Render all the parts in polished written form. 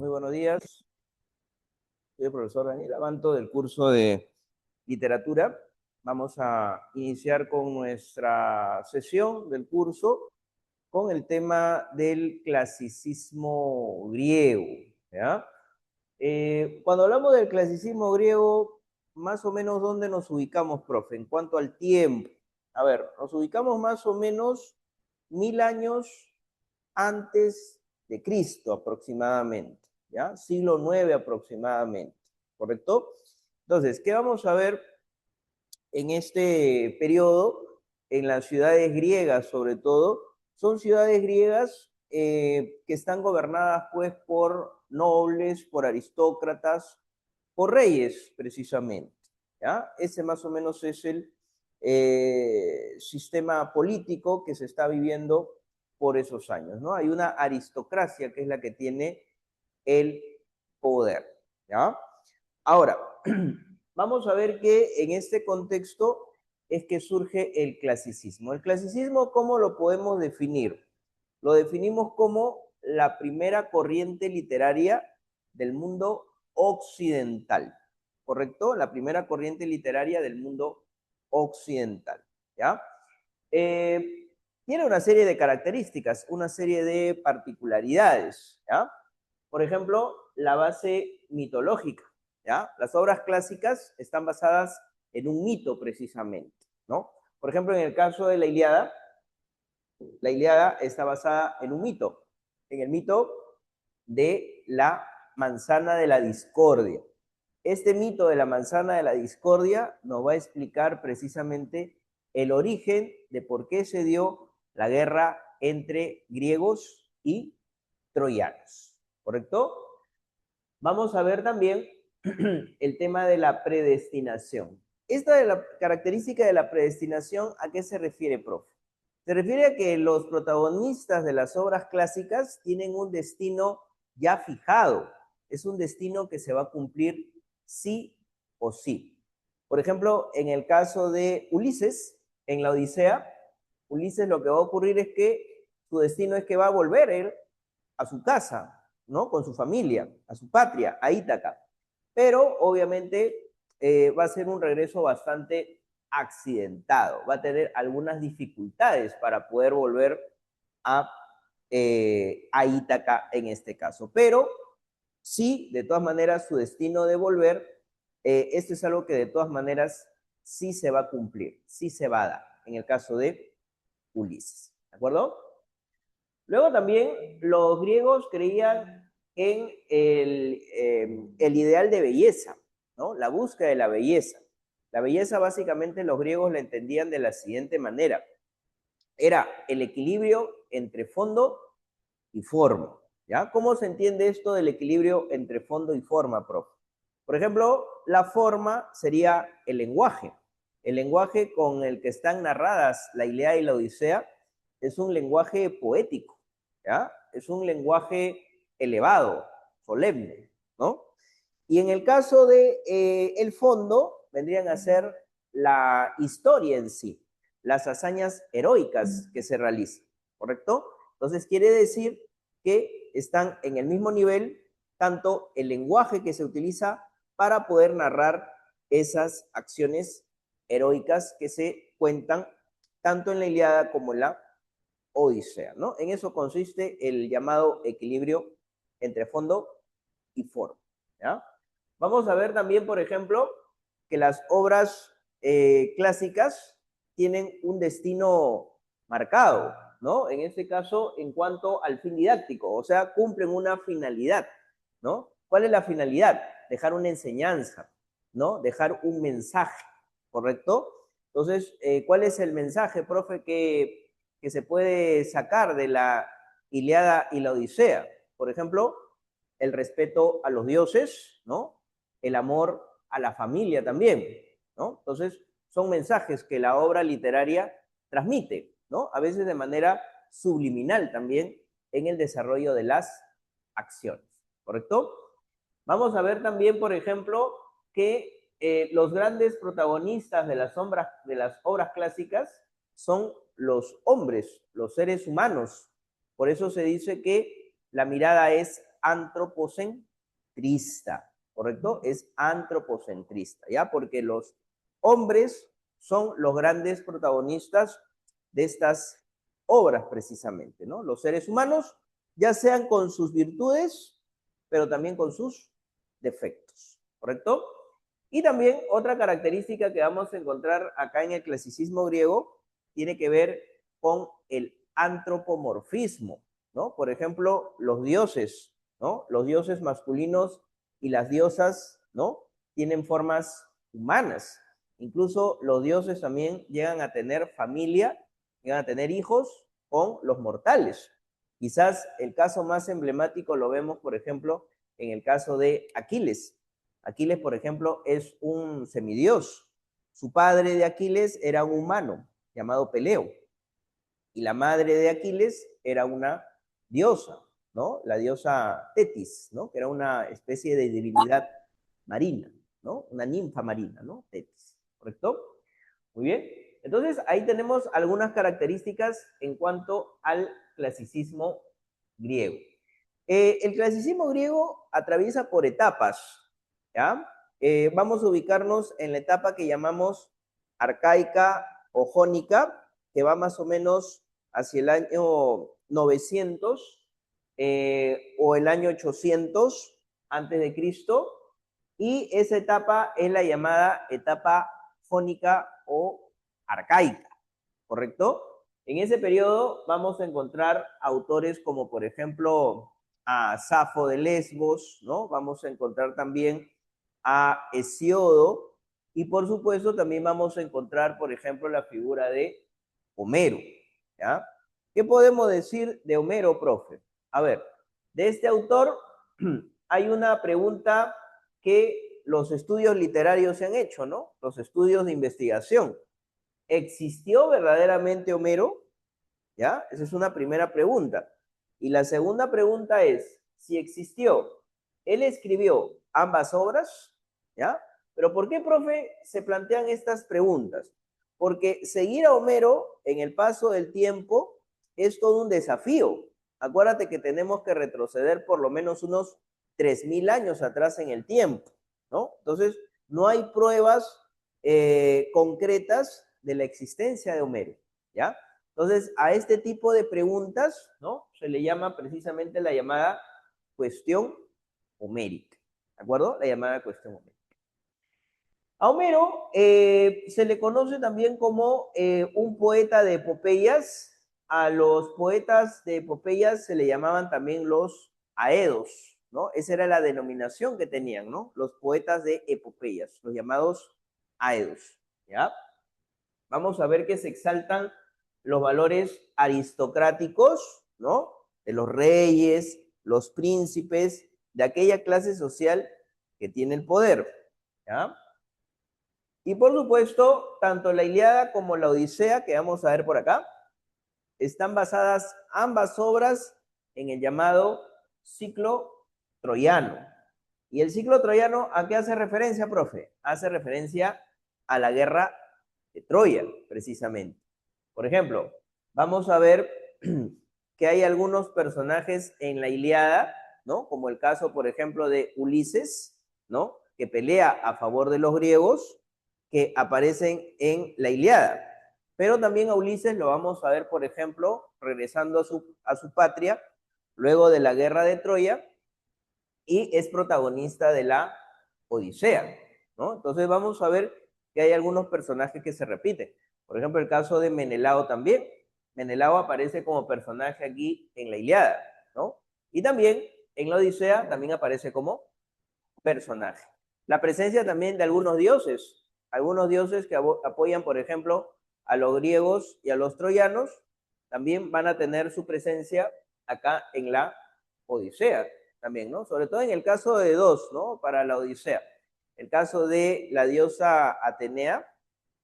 Muy buenos días. Soy el profesor Daniel Abanto del curso de literatura. Vamos a iniciar con nuestra sesión del curso con el tema del clasicismo griego, ¿ya? Cuando hablamos del clasicismo griego, más o menos, ¿dónde nos ubicamos, profe? En cuanto al tiempo. A ver, nos ubicamos más o menos 1000 años antes de Cristo aproximadamente, ¿ya? Siglo IX aproximadamente, ¿correcto? Entonces, ¿qué vamos a ver en este periodo? En las ciudades griegas, sobre todo, son ciudades griegas que están gobernadas pues por nobles, por aristócratas, por reyes precisamente, ¿ya? Ese más o menos es el sistema político que se está viviendo por esos años, ¿no? Hay una aristocracia que es la que tiene el poder, ¿ya? Ahora, vamos a ver que en este contexto es que surge el clasicismo. El clasicismo, ¿cómo lo podemos definir? Lo definimos como la primera corriente literaria del mundo occidental, ¿correcto? La primera corriente literaria del mundo occidental, ¿ya? Tiene una serie de características, una serie de particularidades, ¿ya? Por ejemplo, la base mitológica, ¿ya? Las obras clásicas están basadas en un mito precisamente, ¿no? Por ejemplo, en el caso de la Ilíada está basada en un mito, en el mito de la manzana de la discordia. Este mito de la manzana de la discordia nos va a explicar precisamente el origen de por qué se dio la guerra entre griegos y troyanos, ¿correcto? Vamos a ver también el tema de la predestinación. Esta de la característica de la predestinación, ¿a qué se refiere, profe? Se refiere a que los protagonistas de las obras clásicas tienen un destino ya fijado. Es un destino que se va a cumplir sí o sí. Por ejemplo, en el caso de Ulises, en la Odisea, Ulises lo que va a ocurrir es que su destino es que va a volver él a su casa, ¿no? Con su familia, a su patria, a Ítaca. Pero obviamente va a ser un regreso bastante accidentado, va a tener algunas dificultades para poder volver a Ítaca en este caso. Pero sí, de todas maneras, su destino de volver, esto es algo que de todas maneras sí se va a cumplir, sí se va a dar, en el caso de Ulises, ¿de acuerdo? Luego también los griegos creían en el ideal de belleza, ¿no? La búsqueda de la belleza. La belleza básicamente los griegos la entendían de la siguiente manera. Era el equilibrio entre fondo y forma, ¿ya? ¿Cómo se entiende esto del equilibrio entre fondo y forma, profe? Por ejemplo, la forma sería el lenguaje. El lenguaje con el que están narradas la Ilíada y la Odisea es un lenguaje poético, ¿ya? Es un lenguaje elevado, solemne, ¿no? Y en el caso de el fondo, vendrían a ser la historia en sí, las hazañas heroicas que se realizan, ¿correcto? Entonces quiere decir que están en el mismo nivel tanto el lenguaje que se utiliza para poder narrar esas acciones heroicas que se cuentan tanto en la Ilíada como en la Odisea, ¿no? En eso consiste el llamado equilibrio entre fondo y forma, ¿ya? Vamos a ver también, por ejemplo, que las obras clásicas tienen un destino marcado, ¿no? En este caso, en cuanto al fin didáctico, o sea, cumplen una finalidad, ¿no? ¿Cuál es la finalidad? Dejar una enseñanza, ¿no? Dejar un mensaje, ¿correcto? Entonces, ¿cuál es el mensaje, profe, que se puede sacar de la Ilíada y la Odisea? Por ejemplo, el respeto a los dioses, ¿no? El amor a la familia también, ¿no? Entonces, son mensajes que la obra literaria transmite, ¿no? A veces de manera subliminal también en el desarrollo de las acciones, ¿correcto? Vamos a ver también, por ejemplo, que los grandes protagonistas de las obras clásicas son los hombres, los seres humanos. Por eso se dice que la mirada es antropocentrista, ¿correcto? Es antropocentrista, ¿ya? Porque los hombres son los grandes protagonistas de estas obras precisamente, ¿no? Los seres humanos, ya sean con sus virtudes, pero también con sus defectos, ¿correcto? Y también otra característica que vamos a encontrar acá en el clasicismo griego tiene que ver con el antropomorfismo, ¿no? Por ejemplo, los dioses, ¿no? Los dioses masculinos y las diosas, ¿no? Tienen formas humanas. Incluso los dioses también llegan a tener familia, llegan a tener hijos con los mortales. Quizás el caso más emblemático lo vemos, por ejemplo, en el caso de Aquiles. Aquiles, por ejemplo, es un semidios. Su padre de Aquiles era un humano llamado Peleo. Y la madre de Aquiles era una diosa, ¿no? La diosa Tetis, ¿no? Que era una especie de divinidad marina, ¿no? Una ninfa marina, ¿no? Tetis, ¿correcto? Muy bien. Entonces, ahí tenemos algunas características en cuanto al clasicismo griego. El clasicismo griego atraviesa por etapas, ¿ya? Vamos a ubicarnos en la etapa que llamamos arcaica o jónica, que va más o menos hacia el año 900 o el año 800 antes de Cristo, y esa etapa es la llamada etapa jónica o arcaica, ¿correcto? En ese periodo vamos a encontrar autores como, por ejemplo, a Safo de Lesbos, ¿no? Vamos a encontrar también a Hesiodo, y por supuesto también vamos a encontrar, por ejemplo, la figura de Homero, ¿ya? ¿Qué podemos decir de Homero, profe? A ver, de este autor hay una pregunta que los estudios literarios se han hecho, ¿no? Los estudios de investigación. ¿Existió verdaderamente Homero? ¿Ya? Esa es una primera pregunta. Y la segunda pregunta es, si existió, ¿él escribió ambas obras? ¿Ya? Pero ¿por qué, profe, se plantean estas preguntas? Porque seguir a Homero en el paso del tiempo es todo un desafío. Acuérdate que tenemos que retroceder por lo menos unos 3000 años atrás en el tiempo, ¿no? Entonces, no hay pruebas concretas de la existencia de Homero, ¿ya? Entonces, a este tipo de preguntas, ¿no? Se le llama precisamente la llamada cuestión homérica, ¿de acuerdo? La llamada cuestión homérica. A Homero se le conoce también como un poeta de epopeyas. A los poetas de epopeyas se le llamaban también los aedos, ¿no? Esa era la denominación que tenían, ¿no? Los poetas de epopeyas, los llamados aedos, ¿ya? Vamos a ver que se exaltan los valores aristocráticos, ¿no? De los reyes, los príncipes, de aquella clase social que tiene el poder, ¿ya? Y por supuesto, tanto la Ilíada como la Odisea, que vamos a ver por acá, están basadas ambas obras en el llamado ciclo troyano. ¿Y el ciclo troyano a qué hace referencia, profe? Hace referencia a la guerra de Troya, precisamente. Por ejemplo, vamos a ver que hay algunos personajes en la Ilíada, ¿no? Como el caso, por ejemplo, de Ulises, ¿no? Que pelea a favor de los griegos, que aparecen en la Ilíada. Pero también a Ulises lo vamos a ver, por ejemplo, regresando a su patria, luego de la guerra de Troya, y es protagonista de la Odisea, ¿no? Entonces vamos a ver que hay algunos personajes que se repiten. Por ejemplo, el caso de Menelao también. Menelao aparece como personaje aquí en la Ilíada, ¿no? Y también en la Odisea también aparece como personaje. La presencia también de algunos dioses que apoyan, por ejemplo, a los griegos y a los troyanos, también van a tener su presencia acá en la Odisea, también, ¿no? Sobre todo en el caso de dos, ¿no? Para la Odisea. El caso de la diosa Atenea,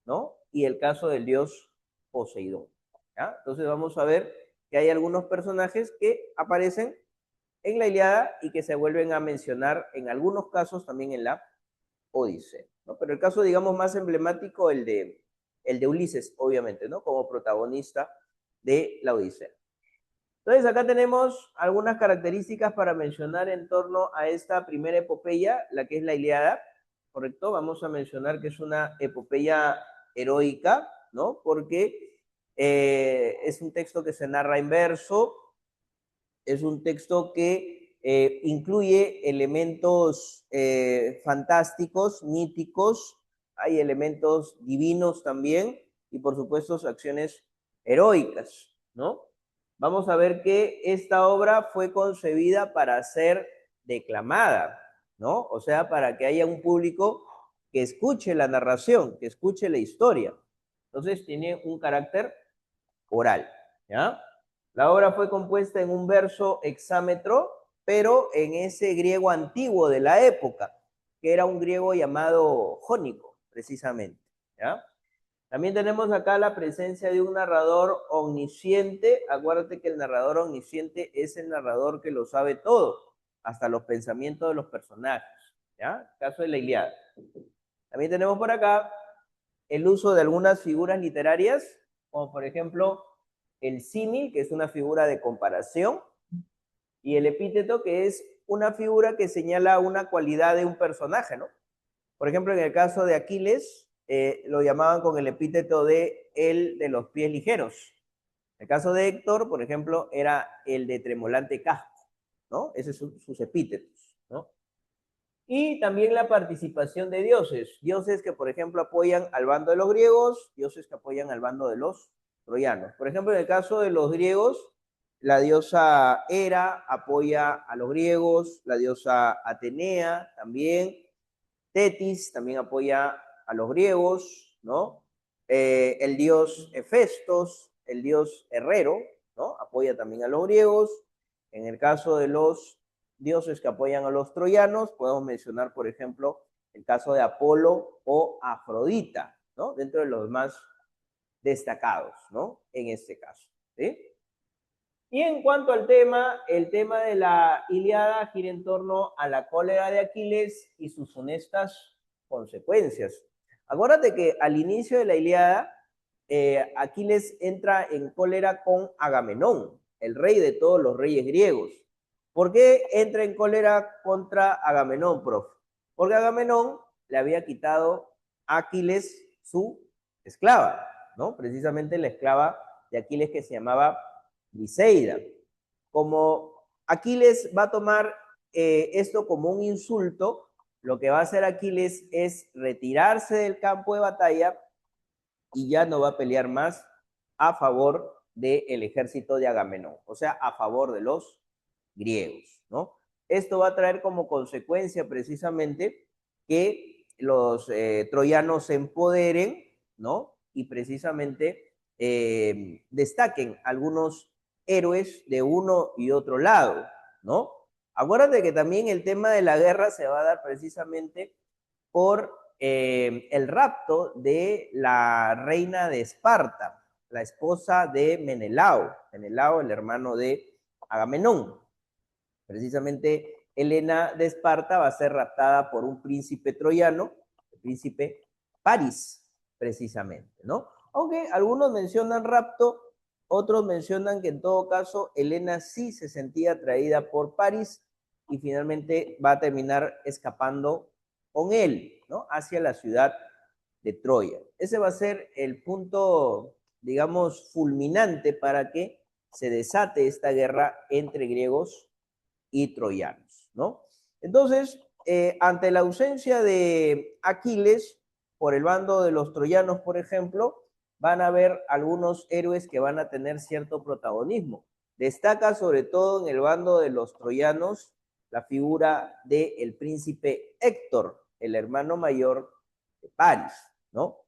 ¿no? Y el caso del dios Poseidón, ¿ya? Entonces vamos a ver que hay algunos personajes que aparecen en la Ilíada y que se vuelven a mencionar en algunos casos también en la Odisea, ¿no? Pero el caso, digamos, más emblemático, el de Ulises, obviamente, ¿no? Como protagonista de la Odisea. Entonces, acá tenemos algunas características para mencionar en torno a esta primera epopeya, la que es la Ilíada, ¿correcto? Vamos a mencionar que es una epopeya heroica, ¿no? Porque es un texto que se narra en verso, es un texto que incluye elementos fantásticos, míticos, hay elementos divinos también, y por supuesto acciones heroicas, ¿no? Vamos a ver que esta obra fue concebida para ser declamada, ¿no? O sea, para que haya un público que escuche la narración, que escuche la historia. Entonces tiene un carácter oral, ¿ya? La obra fue compuesta en un verso hexámetro, pero en ese griego antiguo de la época, que era un griego llamado jónico, precisamente, ¿ya? También tenemos acá la presencia de un narrador omnisciente. Acuérdate que el narrador omnisciente es el narrador que lo sabe todo, hasta los pensamientos de los personajes, ¿ya? Caso de la Ilíada. También tenemos por acá el uso de algunas figuras literarias, como por ejemplo el símil, que es una figura de comparación, y el epíteto, que es una figura que señala una cualidad de un personaje, ¿no? Por ejemplo, en el caso de Aquiles, lo llamaban con el epíteto de el de los pies ligeros. En el caso de Héctor, por ejemplo, era el de tremolante casco, ¿no? Esos son sus epítetos, ¿no? Y también la participación de dioses, dioses que, por ejemplo, apoyan al bando de los griegos, dioses que apoyan al bando de los troyanos. Por ejemplo, en el caso de los griegos, la diosa Hera apoya a los griegos, la diosa Atenea también, Tetis también apoya a los griegos, ¿no? El dios Hefestos, el dios herrero, ¿no? Apoya también a los griegos. En el caso de los dioses que apoyan a los troyanos, podemos mencionar, por ejemplo, el caso de Apolo o Afrodita, ¿no? Dentro de los más destacados, ¿no? En este caso, ¿sí? Y en cuanto al tema, el tema de la Ilíada gira en torno a la cólera de Aquiles y sus funestas consecuencias. Acuérdate que al inicio de la Ilíada, Aquiles entra en cólera con Agamenón, el rey de todos los reyes griegos. ¿Por qué entra en cólera contra Agamenón, prof? Porque Agamenón le había quitado a Aquiles su esclava, ¿no? Precisamente la esclava de Aquiles que se llamaba Briseida. Como Aquiles va a tomar esto como un insulto, lo que va a hacer Aquiles es retirarse del campo de batalla y ya no va a pelear más a favor del ejército de Agamenón, o sea, a favor de los griegos, ¿no? Esto va a traer como consecuencia precisamente que los troyanos se empoderen, ¿no? Y precisamente destaquen algunos héroes de uno y otro lado, ¿no? Acuérdate que también el tema de la guerra se va a dar precisamente por el rapto de la reina de Esparta, la esposa de Menelao, Menelao, el hermano de Agamenón. Precisamente Helena de Esparta va a ser raptada por un príncipe troyano, el príncipe París, precisamente, ¿no? Aunque algunos mencionan rapto, otros mencionan que en todo caso Helena sí se sentía atraída por París y finalmente va a terminar escapando con él, ¿no? Hacia la ciudad de Troya. Ese va a ser el punto, digamos, fulminante para que se desate esta guerra entre griegos y troyanos, ¿no? Entonces, ante la ausencia de Aquiles, por el bando de los troyanos, por ejemplo, van a haber algunos héroes que van a tener cierto protagonismo. Destaca sobre todo en el bando de los troyanos la figura del príncipe Héctor, el hermano mayor de París, ¿no?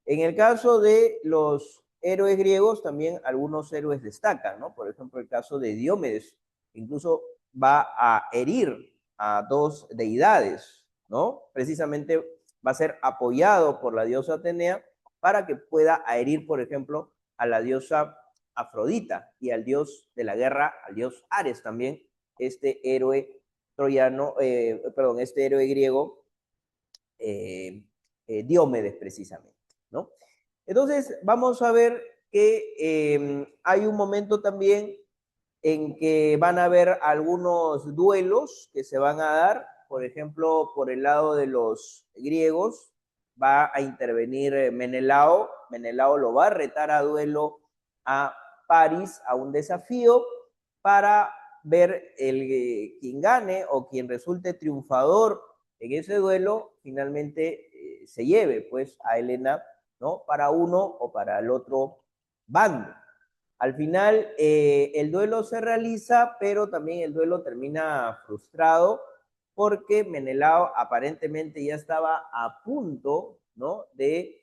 En el caso de los héroes griegos, también algunos héroes destacan, ¿no? Por ejemplo, el caso de Diomedes, incluso va a herir a dos deidades, ¿no? Precisamente va a ser apoyado por la diosa Atenea para que pueda herir, por ejemplo, a la diosa Afrodita y al dios de la guerra, al dios Ares también, este héroe troyano, perdón, este héroe griego, Diomedes precisamente, ¿no? Entonces, vamos a ver que hay un momento también en que van a haber algunos duelos que se van a dar. Por ejemplo, por el lado de los griegos va a intervenir Menelao. Menelao lo va a retar a duelo a París, a un desafío para ver quien gane o quien resulte triunfador en ese duelo, finalmente se lleve pues a Helena, ¿no? Para uno o para el otro bando. Al final, el duelo se realiza, pero también el duelo termina frustrado porque Menelao aparentemente ya estaba a punto, ¿no? De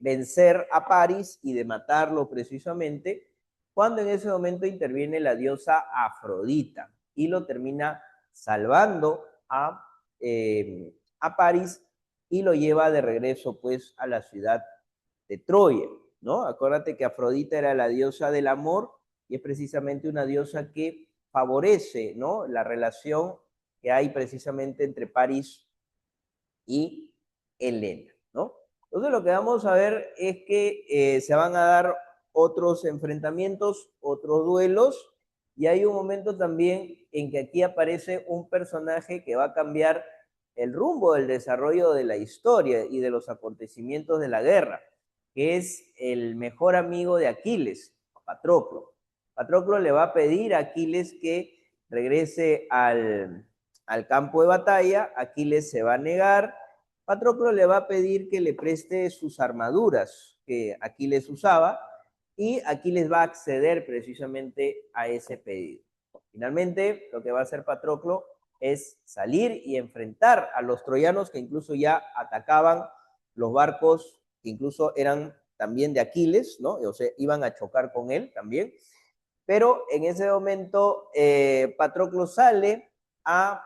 vencer a París y de matarlo precisamente, cuando en ese momento interviene la diosa Afrodita y lo termina salvando a París y lo lleva de regreso pues a la ciudad de Troya, ¿no? Acuérdate que Afrodita era la diosa del amor y es precisamente una diosa que favorece, ¿no? La relación que hay precisamente entre París y Helena, ¿no? Entonces lo que vamos a ver es que se van a dar otros enfrentamientos, otros duelos, y hay un momento también en que aquí aparece un personaje que va a cambiar el rumbo del desarrollo de la historia y de los acontecimientos de la guerra, que es el mejor amigo de Aquiles, Patroclo. Patroclo le va a pedir a Aquiles que regrese al campo de batalla. Aquiles se va a negar. Patroclo le va a pedir que le preste sus armaduras que Aquiles usaba y Aquiles va a acceder precisamente a ese pedido. Finalmente, lo que va a hacer Patroclo es salir y enfrentar a los troyanos que incluso ya atacaban los barcos que incluso eran también de Aquiles, ¿no? O sea, iban a chocar con él también. Pero en ese momento Patroclo sale a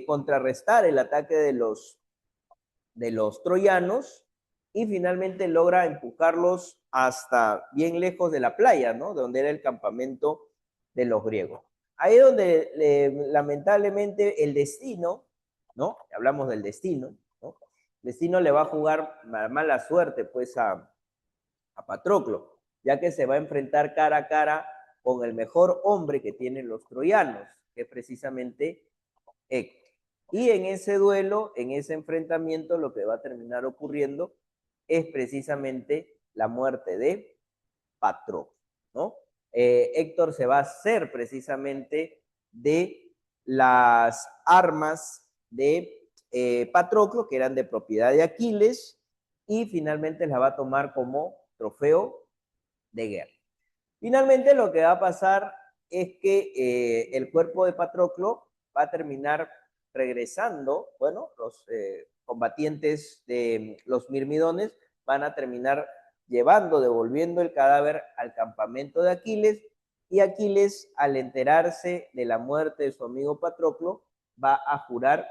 contrarrestar el ataque de los troyanos y finalmente logra empujarlos hasta bien lejos de la playa, ¿no? De donde era el campamento de los griegos. Ahí es donde lamentablemente el destino, ¿no? Hablamos del destino, ¿no? El destino le va a jugar mala suerte pues a Patroclo, ya que se va a enfrentar cara a cara con el mejor hombre que tienen los troyanos, que es precisamente Héctor. Y en ese duelo, en ese enfrentamiento, lo que va a terminar ocurriendo es precisamente la muerte de Patroclo, ¿no? Héctor se va a hacer precisamente de las armas de Patroclo, que eran de propiedad de Aquiles, y finalmente las va a tomar como trofeo de guerra. Finalmente lo que va a pasar es que el cuerpo de Patroclo va a terminar regresando, bueno, los combatientes de los mirmidones van a terminar llevando, devolviendo el cadáver al campamento de Aquiles, y Aquiles, al enterarse de la muerte de su amigo Patroclo, va a jurar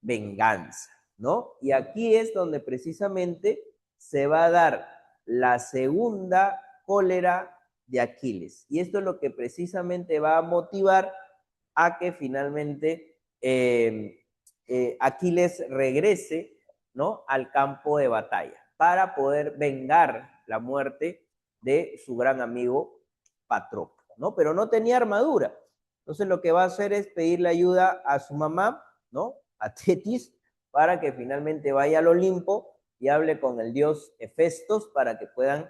venganza, ¿no? Y aquí es donde precisamente se va a dar la segunda cólera de Aquiles. Y esto es lo que precisamente va a motivar a que finalmente Aquiles regrese, ¿no? Al campo de batalla para poder vengar la muerte de su gran amigo Patroclo, ¿no? Pero no tenía armadura. Entonces lo que va a hacer es pedirle ayuda a su mamá, ¿no? A Tetis, para que finalmente vaya al Olimpo y hable con el dios Hefestos para que puedan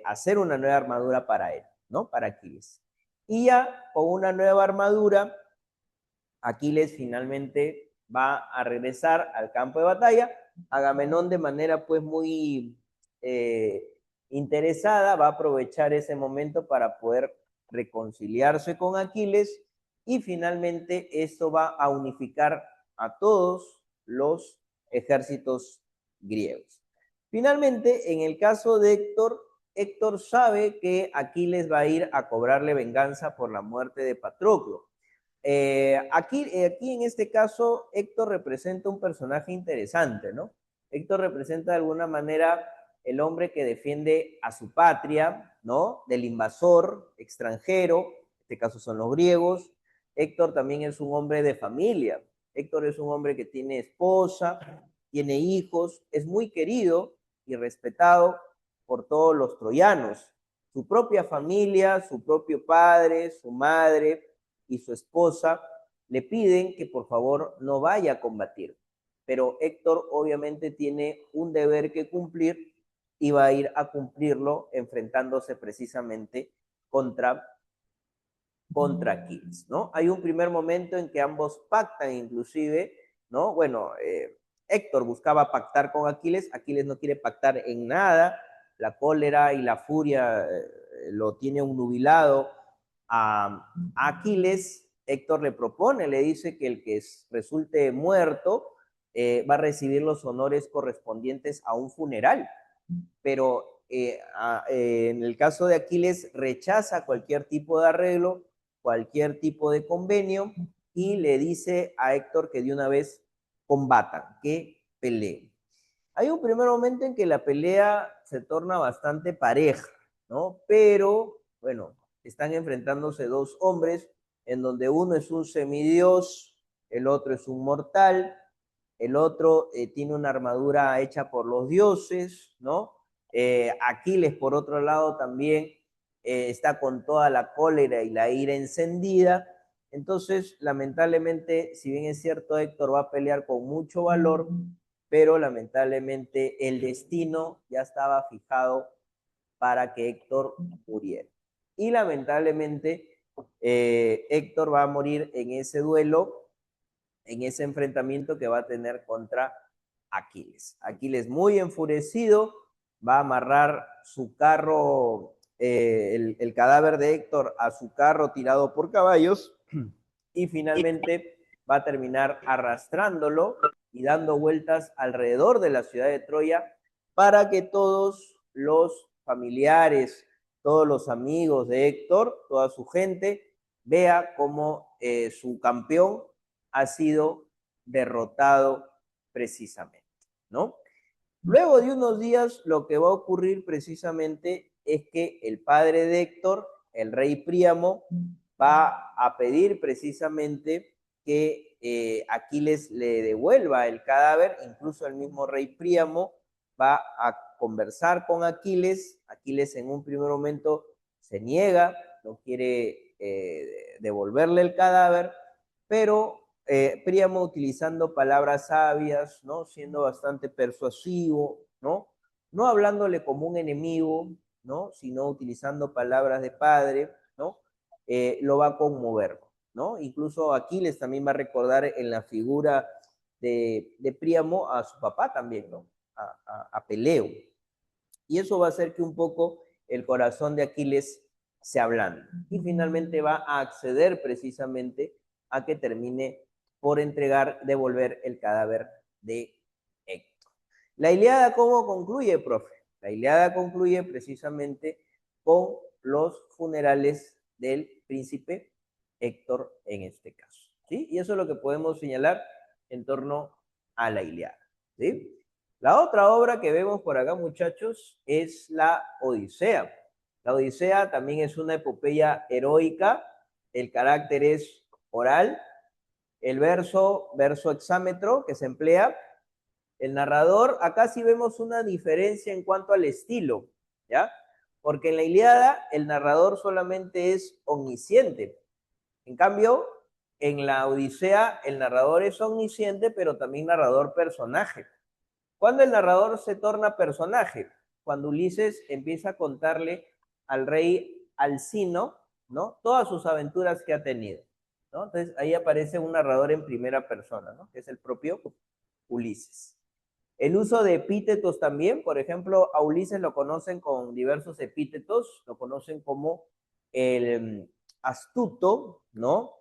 hacer una nueva armadura para él, ¿no? Para Aquiles. Y ya con una nueva armadura, Aquiles finalmente va a regresar al campo de batalla. Agamenón, de manera pues muy interesada, va a aprovechar ese momento para poder reconciliarse con Aquiles y finalmente esto va a unificar a todos los ejércitos griegos. Finalmente, en el caso de Héctor, Héctor sabe que Aquiles va a ir a cobrarle venganza por la muerte de Patroclo. Aquí en este caso, Héctor representa un personaje interesante, ¿no? Héctor representa de alguna manera el hombre que defiende a su patria, ¿no? Del invasor extranjero, en este caso son los griegos. Héctor también es un hombre de familia. Héctor es un hombre que tiene esposa, tiene hijos, es muy querido y respetado por todos los troyanos, Su propia familia, su propio padre, su madre y su esposa le piden que por favor no vaya a combatir. Pero Héctor obviamente tiene un deber que cumplir y va a ir a cumplirlo enfrentándose precisamente contra Aquiles, ¿no? Hay un primer momento en que ambos pactan inclusive, ¿no? Bueno, Héctor buscaba pactar con Aquiles, Aquiles no quiere pactar en nada, la cólera y la furia lo tiene nubilado a Aquiles. Héctor le propone, le dice que el que resulte muerto va a recibir los honores correspondientes a un funeral, pero en el caso de Aquiles rechaza cualquier tipo de arreglo, cualquier tipo de convenio y le dice a Héctor que de una vez combatan, que peleen. Hay un primer momento en que la pelea se torna bastante pareja, ¿no? Pero, bueno, están enfrentándose dos hombres en donde uno es un semidios, el otro es un mortal, el otro tiene una armadura hecha por los dioses, ¿no? Aquiles, por otro lado, también está con toda la cólera y la ira encendida. Entonces, lamentablemente, si bien es cierto, Héctor va a pelear con mucho valor, pero lamentablemente el destino ya estaba fijado para que Héctor muriera. Y lamentablemente, Héctor va a morir en ese duelo, en ese enfrentamiento que va a tener contra Aquiles. Aquiles muy enfurecido va a amarrar su carro, el cadáver de Héctor a su carro tirado por caballos y finalmente va a terminar arrastrándolo y dando vueltas alrededor de la ciudad de Troya para que todos los familiares, todos los amigos de Héctor, toda su gente, vea cómo su campeón ha sido derrotado precisamente, ¿no? Luego de unos días, lo que va a ocurrir precisamente es que el padre de Héctor, el rey Príamo, va a pedir precisamente que Aquiles le devuelva el cadáver, incluso el mismo rey Príamo va a conversar con Aquiles. Aquiles en un primer momento se niega, no quiere devolverle el cadáver, pero Príamo utilizando palabras sabias, ¿no? Siendo bastante persuasivo, ¿no? No hablándole como un enemigo, ¿no? Sino utilizando palabras de padre, ¿no? Lo va a conmover, ¿no? Incluso Aquiles también va a recordar en la figura de Príamo a su papá también, ¿no? A Peleo. Y eso va a hacer que un poco el corazón de Aquiles se ablande. Y finalmente va a acceder precisamente a que termine por entregar, devolver el cadáver de Héctor. La Ilíada, ¿cómo concluye, profe? La Ilíada concluye precisamente con los funerales del príncipe Héctor en este caso, ¿sí? Y eso es lo que podemos señalar en torno a la Ilíada, ¿sí? La otra obra que vemos por acá, muchachos, es la Odisea. La Odisea también es una epopeya heroica, el carácter es oral, el verso hexámetro que se emplea, el narrador, acá sí vemos una diferencia en cuanto al estilo, ¿ya? Porque en la Ilíada el narrador solamente es omnisciente. En cambio, en la Odisea el narrador es omnisciente, pero también narrador personaje. ¿Cuándo el narrador se torna personaje? Cuando Ulises empieza a contarle al rey Alcino, ¿no? Todas sus aventuras que ha tenido, ¿no? Entonces ahí aparece un narrador en primera persona, ¿no? Que es el propio Ulises. El uso de epítetos también, por ejemplo, a Ulises lo conocen con diversos epítetos, lo conocen como el astuto, ¿no?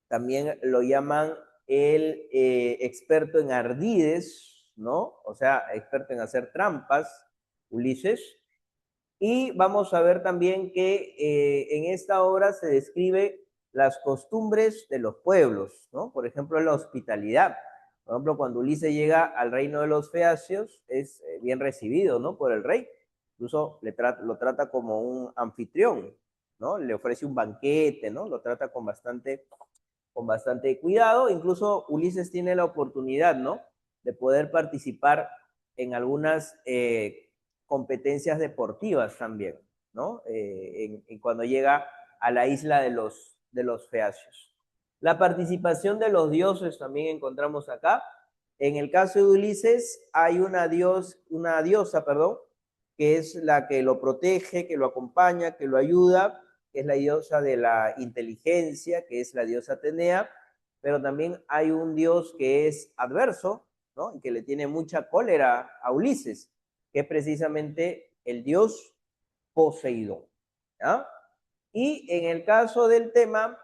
También lo llaman el experto en ardides, ¿no? O sea, experto en hacer trampas, Ulises. Y vamos a ver también que en esta obra se describe las costumbres de los pueblos, ¿no? Por ejemplo, la hospitalidad. Por ejemplo, cuando Ulises llega al reino de los feacios, es bien recibido, ¿no? Por el rey. Incluso lo trata como un anfitrión, ¿no? Le ofrece un banquete, ¿no? Lo trata con bastante cuidado. Incluso Ulises tiene la oportunidad, ¿no? De poder participar en algunas competencias deportivas también, ¿no? Cuando llega a la isla de los feacios. La participación de los dioses también encontramos acá. En el caso de Ulises hay una diosa, perdón, que es la que lo protege, que lo acompaña, que lo ayuda, que es la diosa de la inteligencia, que es la diosa Atenea, pero también hay un dios que es adverso, ¿no? Y que le tiene mucha cólera a Ulises, que es precisamente el dios Poseidón, ¿ya? Y en el caso del tema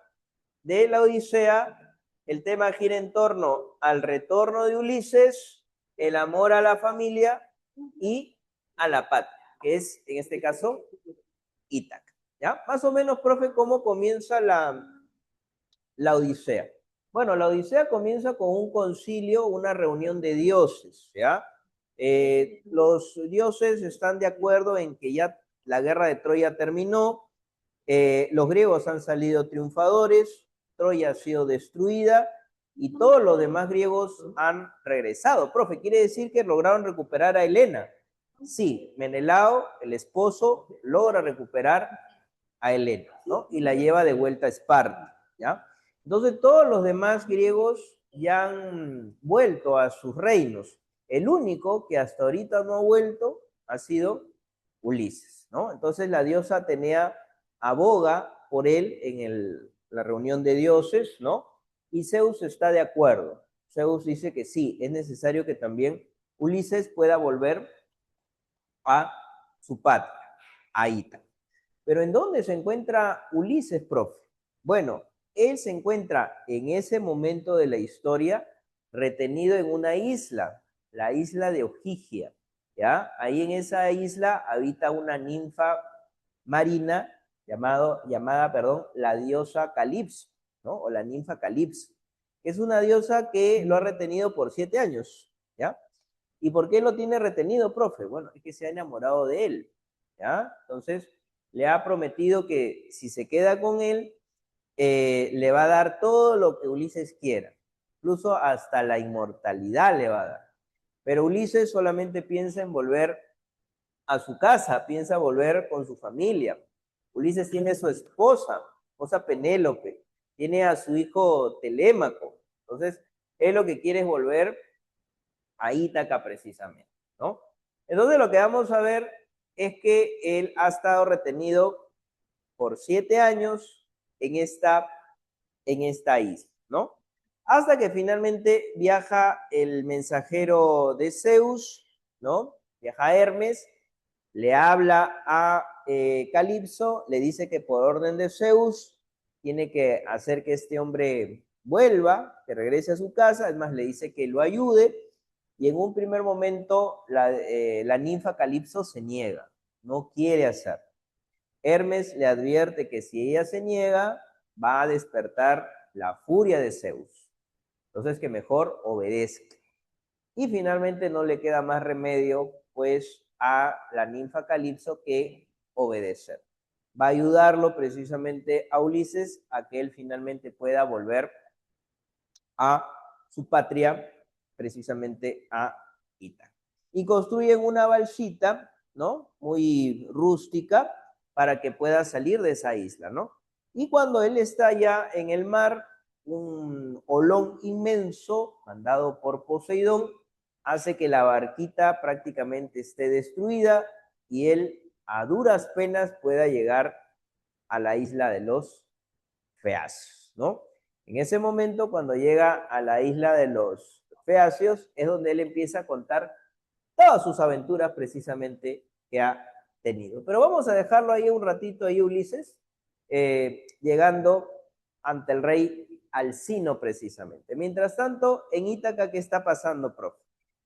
de la Odisea, el tema gira en torno al retorno de Ulises, el amor a la familia y a la patria, que es en este caso Ítaca. ¿Ya? Más o menos, profe, ¿cómo comienza la Odisea? Bueno, la Odisea comienza con un concilio, una reunión de dioses, ¿ya? Los dioses están de acuerdo en que ya la guerra de Troya terminó, los griegos han salido triunfadores, Troya ha sido destruida y todos los demás griegos han regresado. Profe, ¿quiere decir que lograron recuperar a Helena? Sí, Menelao, el esposo, logra recuperar a Helena, ¿no? Y la lleva de vuelta a Esparta, ¿ya? Entonces todos los demás griegos ya han vuelto a sus reinos. El único que hasta ahorita no ha vuelto ha sido Ulises, ¿no? Entonces la diosa Atenea aboga por él en la reunión de dioses, ¿no? Y Zeus está de acuerdo. Zeus dice que sí, es necesario que también Ulises pueda volver a su patria, a Ítaca. Pero ¿en dónde se encuentra Ulises, profe? Bueno, él se encuentra en ese momento de la historia retenido en una isla, la isla de Ogygia, ¿ya? Ahí en esa isla habita una ninfa marina llamada, la diosa Calipso, ¿no? O la ninfa Calipso. Es una diosa que lo ha retenido por 7 años, ¿ya? ¿Y por qué lo tiene retenido, profe? Bueno, es que se ha enamorado de él, ¿ya? Entonces, le ha prometido que si se queda con él, le va a dar todo lo que Ulises quiera, incluso hasta la inmortalidad le va a dar. Pero Ulises solamente piensa en volver a su casa, piensa volver con su familia. Ulises tiene a su esposa Penélope, tiene a su hijo Telémaco. Entonces, él lo que quiere es volver a Ítaca precisamente, ¿no? Entonces, lo que vamos a ver es que él ha estado retenido por 7 años en esta isla, ¿no? Hasta que finalmente viaja el mensajero de Zeus, ¿no? Viaja Hermes, le habla a Calipso, le dice que por orden de Zeus tiene que hacer que este hombre vuelva, que regrese a su casa, además le dice que lo ayude, y en un primer momento la ninfa Calipso se niega, no quiere hacer. Hermes le advierte que si ella se niega, va a despertar la furia de Zeus. Entonces que mejor obedezca. Y finalmente no le queda más remedio, pues, a la ninfa Calipso que obedecer. Va a ayudarlo precisamente a Ulises a que él finalmente pueda volver a su patria, precisamente a Ítaca. Y construyen una balsita, ¿no? Muy rústica para que pueda salir de esa isla, ¿no? Y cuando él está ya en el mar, un olón inmenso, mandado por Poseidón, hace que la barquita prácticamente esté destruida y él a duras penas pueda llegar a la isla de los Feacios, ¿no? En ese momento, cuando llega a la isla de los Feacios, es donde él empieza a contar todas sus aventuras precisamente que ha tenido. Pero vamos a dejarlo ahí un ratito, ahí Ulises, llegando ante el rey Alcino precisamente. Mientras tanto, en Ítaca, ¿qué está pasando, profe?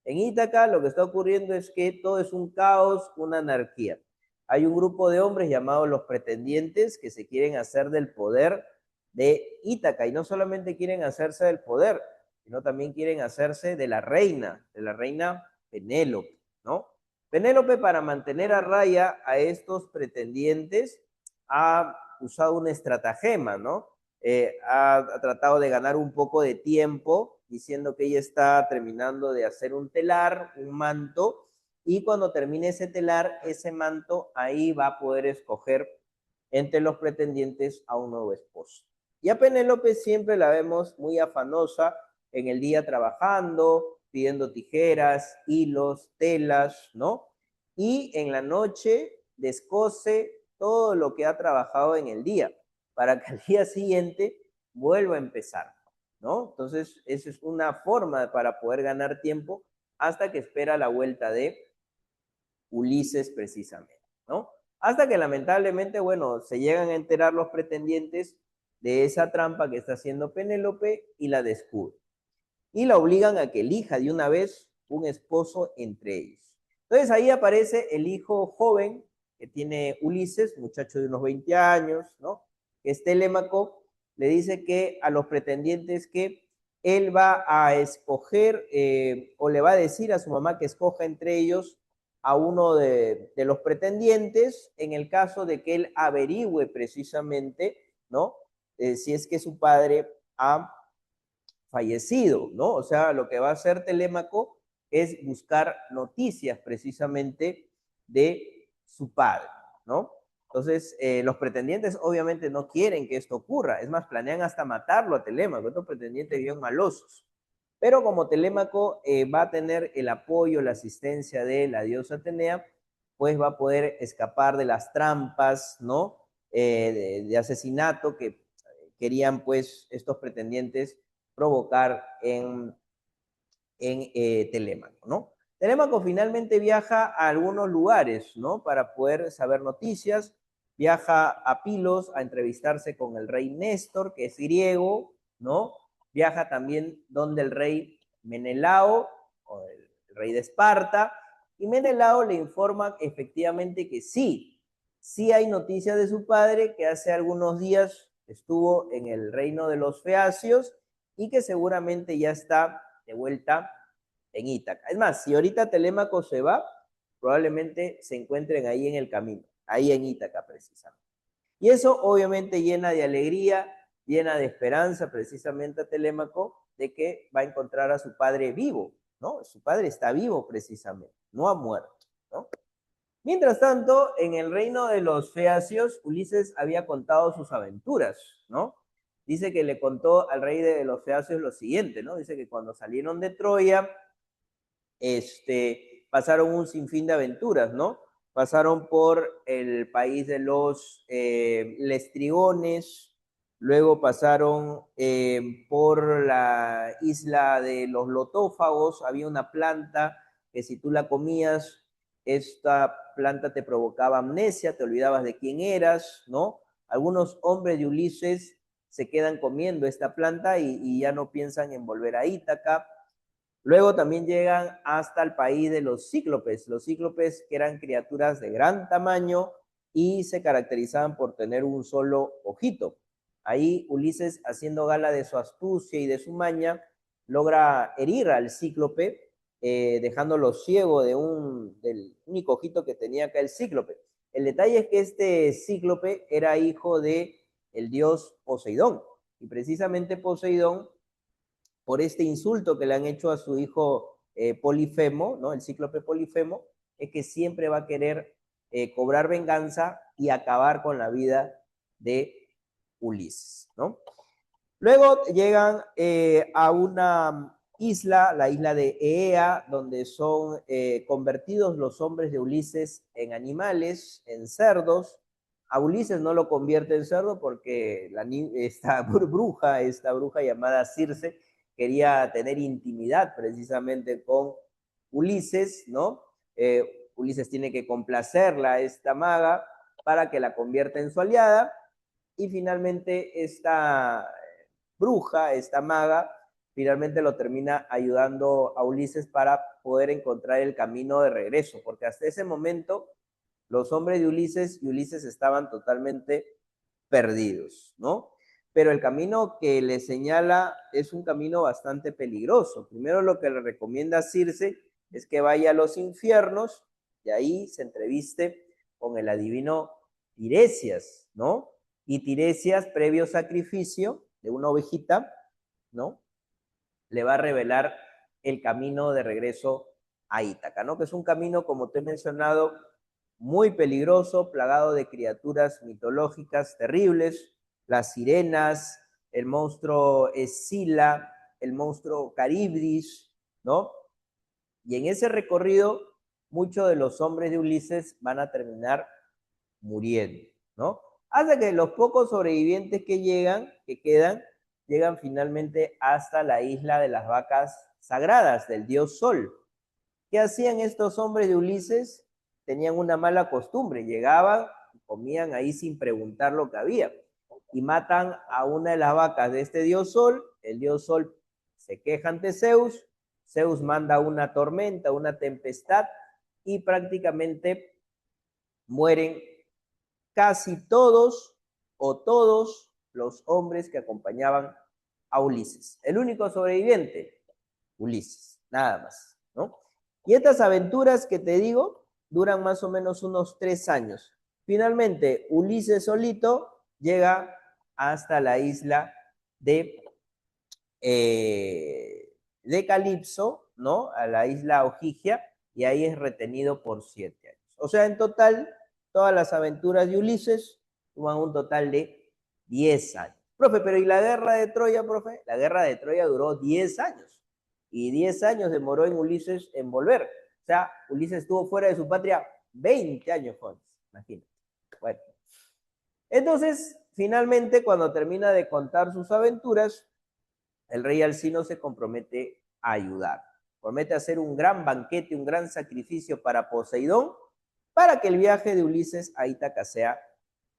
En Ítaca lo que está ocurriendo es que todo es un caos, una anarquía. Hay un grupo de hombres llamados los pretendientes que se quieren hacer del poder de Ítaca y no solamente quieren hacerse del poder, sino también quieren hacerse de la reina Penélope, ¿no? Penélope, para mantener a raya a estos pretendientes, ha usado un estratagema, ¿no? Ha tratado de ganar un poco de tiempo diciendo que ella está terminando de hacer un telar, un manto, y cuando termine ese telar, ese manto, ahí va a poder escoger entre los pretendientes a un nuevo esposo. Y a Penélope siempre la vemos muy afanosa en el día trabajando, pidiendo tijeras, hilos, telas, ¿no? Y en la noche descose todo lo que ha trabajado en el día, para que al día siguiente vuelva a empezar, ¿no? Entonces, esa es una forma para poder ganar tiempo hasta que espera la vuelta de Ulises precisamente, ¿no? Hasta que lamentablemente, bueno, se llegan a enterar los pretendientes de esa trampa que está haciendo Penélope y la descubren. Y la obligan a que elija de una vez un esposo entre ellos. Entonces ahí aparece el hijo joven que tiene Ulises, muchacho de unos 20 años, ¿no? Que es Telémaco, le dice que a los pretendientes que él va a escoger o le va a decir a su mamá que escoja entre ellos a uno de los pretendientes en el caso de que él averigüe precisamente, ¿no? Si es que su padre ha fallecido, ¿no? O sea, lo que va a hacer Telémaco es buscar noticias precisamente de su padre, ¿no? Entonces, los pretendientes obviamente no quieren que esto ocurra, es más, planean hasta matarlo a Telémaco, estos pretendientes bien malosos. Pero como Telémaco va a tener el apoyo, la asistencia de la diosa Atenea, pues va a poder escapar de las trampas, ¿no? De asesinato que querían pues estos pretendientes provocar en Telémaco, ¿no? Telémaco finalmente viaja a algunos lugares, ¿no? Para poder saber noticias, viaja a Pilos a entrevistarse con el rey Néstor, que es griego, ¿no? Viaja también donde el rey Menelao, o el rey de Esparta, y Menelao le informa efectivamente que sí hay noticias de su padre, que hace algunos días estuvo en el reino de los Feacios y que seguramente ya está de vuelta en Ítaca. Es más, si ahorita Telémaco se va, probablemente se encuentren ahí en el camino, ahí en Ítaca precisamente. Y eso obviamente llena de alegría, llena de esperanza precisamente a Telémaco de que va a encontrar a su padre vivo, ¿no? Su padre está vivo precisamente, no ha muerto, ¿no? Mientras tanto, en el reino de los Feacios, Ulises había contado sus aventuras, ¿no? Dice que le contó al rey de los Feacios lo siguiente, ¿no? Dice que cuando salieron de Troya, pasaron un sinfín de aventuras, ¿no? Pasaron por el país de los Lestrigones, luego pasaron por la isla de los Lotófagos, había una planta que si tú la comías, esta planta te provocaba amnesia, te olvidabas de quién eras, ¿no? Algunos hombres de Ulises se quedan comiendo esta planta y ya no piensan en volver a Ítaca. Luego también llegan hasta el país de los cíclopes que eran criaturas de gran tamaño y se caracterizaban por tener un solo ojito. Ahí Ulises, haciendo gala de su astucia y de su maña, logra herir al cíclope, dejándolo ciego del único ojito que tenía acá el cíclope. El detalle es que este cíclope era hijo de el dios Poseidón, y precisamente Poseidón, por este insulto que le han hecho a su hijo Polifemo, ¿no? El cíclope Polifemo, es que siempre va a querer cobrar venganza y acabar con la vida de Ulises, ¿no? Luego llegan a una isla, la isla de Eea, donde son convertidos los hombres de Ulises en animales, en cerdos. A Ulises no lo convierte en cerdo porque esta bruja llamada Circe, quería tener intimidad precisamente con Ulises, ¿no? Ulises tiene que complacerla a esta maga para que la convierta en su aliada y finalmente esta bruja, esta maga, finalmente lo termina ayudando a Ulises para poder encontrar el camino de regreso, porque hasta ese momento los hombres de Ulises y Ulises estaban totalmente perdidos, ¿no? Pero el camino que le señala es un camino bastante peligroso. Primero lo que le recomienda a Circe es que vaya a los infiernos y ahí se entreviste con el adivino Tiresias, ¿no? Y Tiresias, previo sacrificio de una ovejita, ¿no? Le va a revelar el camino de regreso a Ítaca, ¿no? Que es un camino, como te he mencionado, muy peligroso, plagado de criaturas mitológicas terribles, las sirenas, el monstruo Escila, el monstruo Caribdis, ¿no? Y en ese recorrido, muchos de los hombres de Ulises van a terminar muriendo, ¿no? Hasta que los pocos sobrevivientes que llegan, que quedan, llegan finalmente hasta la isla de las vacas sagradas del dios Sol. ¿Qué hacían estos hombres de Ulises? Tenían una mala costumbre, llegaban, comían ahí sin preguntar lo que había, y matan a una de las vacas de este dios Sol, el dios Sol se queja ante Zeus, Zeus manda una tormenta, una tempestad, y prácticamente mueren casi todos o todos los hombres que acompañaban a Ulises. El único sobreviviente, Ulises, nada más, ¿no? Y estas aventuras que te digo duran más o menos unos 3 años. Finalmente, Ulises solito llega hasta la isla de, de Calipso, ¿no? A la isla Ogygia, y ahí es retenido por 7 años. O sea, en total, todas las aventuras de Ulises suman un total de 10 años. Profe, pero ¿y la guerra de Troya, profe? La guerra de Troya duró 10 años. Y 10 años demoró en Ulises en volver. O sea, Ulises estuvo fuera de su patria 20 años, jóvenes. Imagínate. Bueno. Entonces, finalmente, cuando termina de contar sus aventuras, el rey Alcino se compromete a ayudar. Promete hacer un gran banquete, un gran sacrificio para Poseidón, para que el viaje de Ulises a Ítaca sea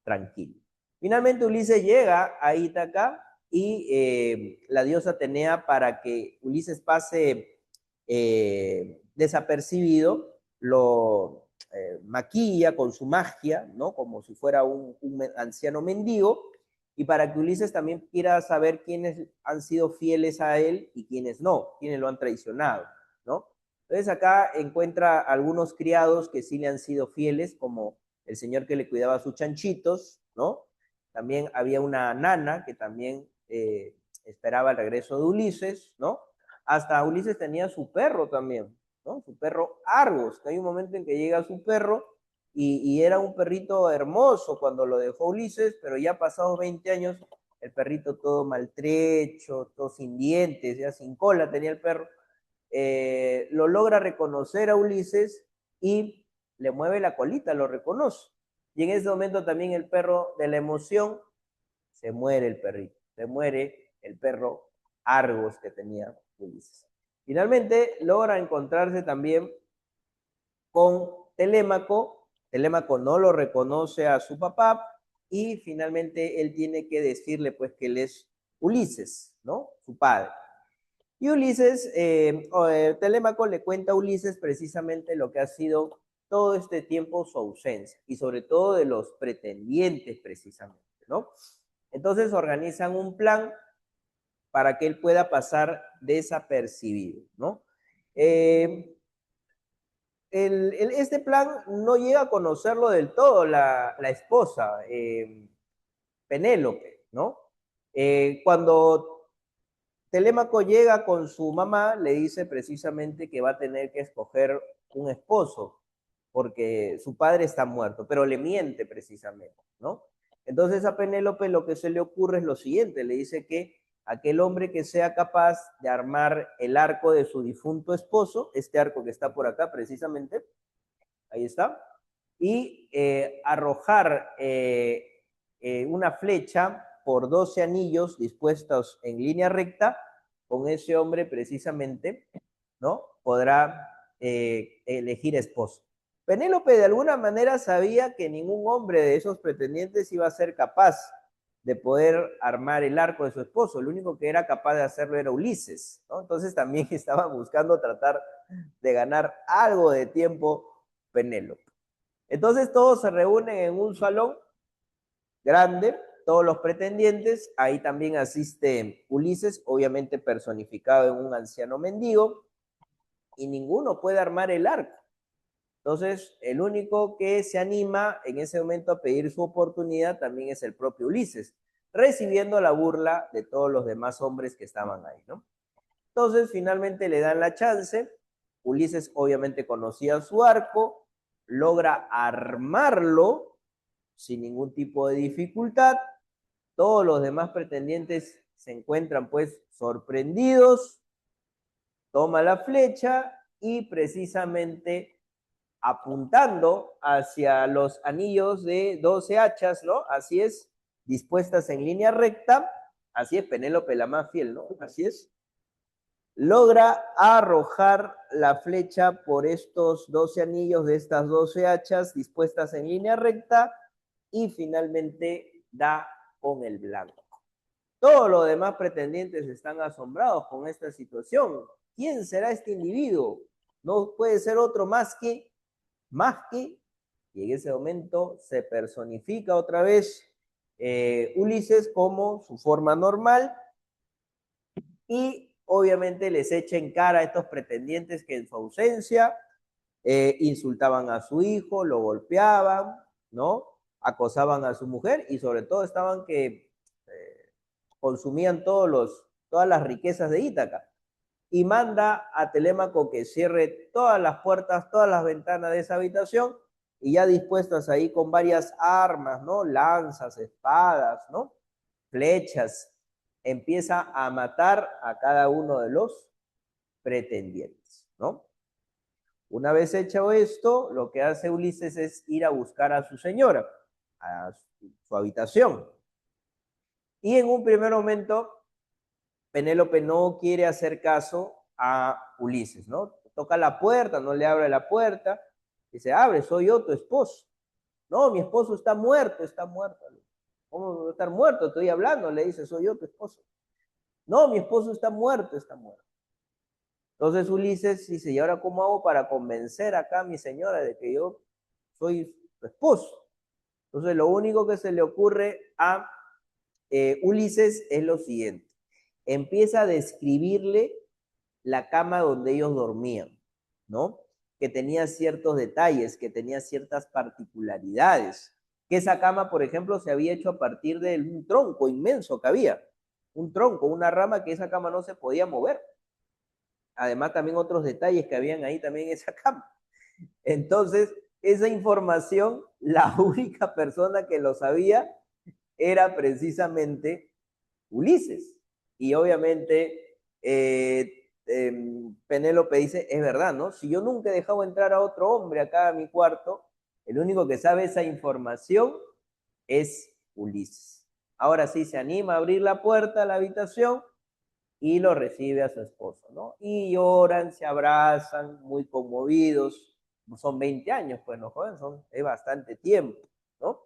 tranquilo. Finalmente Ulises llega a Ítaca y la diosa Atenea, para que Ulises pase desapercibido, lo maquilla con su magia, ¿no? Como si fuera un anciano mendigo, y para que Ulises también quiera saber quiénes han sido fieles a él y quiénes no, quiénes lo han traicionado, ¿no? Entonces acá encuentra algunos criados que sí le han sido fieles, como el señor que le cuidaba a sus chanchitos, ¿no? También había una nana que también esperaba el regreso de Ulises, ¿no? Hasta Ulises tenía su perro también, ¿no? Su perro Argos, que hay un momento en que llega su perro y era un perrito hermoso cuando lo dejó Ulises, pero ya pasados 20 años, el perrito todo maltrecho, todo sin dientes, ya sin cola tenía el perro, lo logra reconocer a Ulises y le mueve la colita, lo reconoce. Y en ese momento también el perro, de la emoción, se muere el perrito, se muere el perro Argos que tenía Ulises. Finalmente logra encontrarse también con Telémaco. Telémaco no lo reconoce a su papá y finalmente él tiene que decirle pues que él es Ulises, ¿no? Su padre. Y Ulises, Telémaco le cuenta a Ulises precisamente lo que ha sido todo este tiempo su ausencia y sobre todo de los pretendientes precisamente, ¿no? Entonces organizan un plan para que él pueda pasar desapercibido, ¿no? Este plan no llega a conocerlo del todo la esposa, Penélope, ¿no? Cuando Telémaco llega con su mamá, le dice precisamente que va a tener que escoger un esposo, porque su padre está muerto, pero le miente precisamente, ¿no? Entonces a Penélope lo que se le ocurre es lo siguiente, le dice que aquel hombre que sea capaz de armar el arco de su difunto esposo, este arco que está por acá precisamente, ahí está, y arrojar una flecha por 12 anillos dispuestos en línea recta, con ese hombre precisamente, ¿no? Podrá elegir esposo. Penélope de alguna manera sabía que ningún hombre de esos pretendientes iba a ser capaz de poder armar el arco de su esposo. El único que era capaz de hacerlo era Ulises, ¿no? Entonces también estaba buscando tratar de ganar algo de tiempo Penélope. Entonces todos se reúnen en un salón grande, todos los pretendientes, ahí también asiste Ulises, obviamente personificado en un anciano mendigo, y ninguno puede armar el arco. Entonces, el único que se anima en ese momento a pedir su oportunidad también es el propio Ulises, recibiendo la burla de todos los demás hombres que estaban ahí, ¿no? Entonces, finalmente le dan la chance Ulises obviamente conocía su arco, logra armarlo sin ningún tipo de dificultad. Todos los demás pretendientes se encuentran pues sorprendidos, toma la flecha y precisamente apuntando hacia los anillos de 12 hachas, ¿no? Así es, dispuestas en línea recta, así es, Penélope la más fiel, ¿no? Así es. Logra arrojar la flecha por estos 12 anillos de estas 12 hachas dispuestas en línea recta y finalmente da con el blanco. Todos los demás pretendientes están asombrados con esta situación. ¿Quién será este individuo? No puede ser otro más que, y en ese momento se personifica otra vez Ulises como su forma normal y obviamente les echa en cara a estos pretendientes que en su ausencia insultaban a su hijo, lo golpeaban, ¿no? Acosaban a su mujer y sobre todo estaban que consumían todas las riquezas de Ítaca. Y manda a Telémaco que cierre todas las puertas, todas las ventanas de esa habitación y ya dispuestas ahí con varias armas, ¿no? Lanzas, espadas, ¿no? Flechas. Empieza a matar a cada uno de los pretendientes, ¿no? Una vez hecho esto, lo que hace Ulises es ir a buscar a su señora, a su habitación. Y en un primer momento, Penélope no quiere hacer caso a Ulises, ¿no? Toca la puerta, no le abre la puerta, dice, abre, soy yo, tu esposo. No, mi esposo está muerto, está muerto. ¿Cómo va a estar muerto? Estoy hablando, le dice, soy yo, tu esposo. No, mi esposo está muerto, está muerto. Entonces Ulises dice, ¿y ahora cómo hago para convencer acá a mi señora de que yo soy su esposo? Entonces lo único que se le ocurre a Ulises es lo siguiente. Empieza a describirle la cama donde ellos dormían, ¿no? Que tenía ciertos detalles, que tenía ciertas particularidades. Que esa cama, por ejemplo, se había hecho a partir de un tronco inmenso que había. Un tronco, una rama que esa cama no se podía mover. Además, también otros detalles que habían ahí también en esa cama. Entonces, esa información, la única persona que lo sabía era precisamente Ulises. Y obviamente Penélope dice, es verdad, ¿no? Si yo nunca he dejado entrar a otro hombre acá a mi cuarto, el único que sabe esa información es Ulises. Ahora sí se anima a abrir la puerta a la habitación y lo recibe a su esposo, ¿no? Y lloran, se abrazan, muy conmovidos. Son 20 años, pues no joven, es bastante tiempo, ¿no?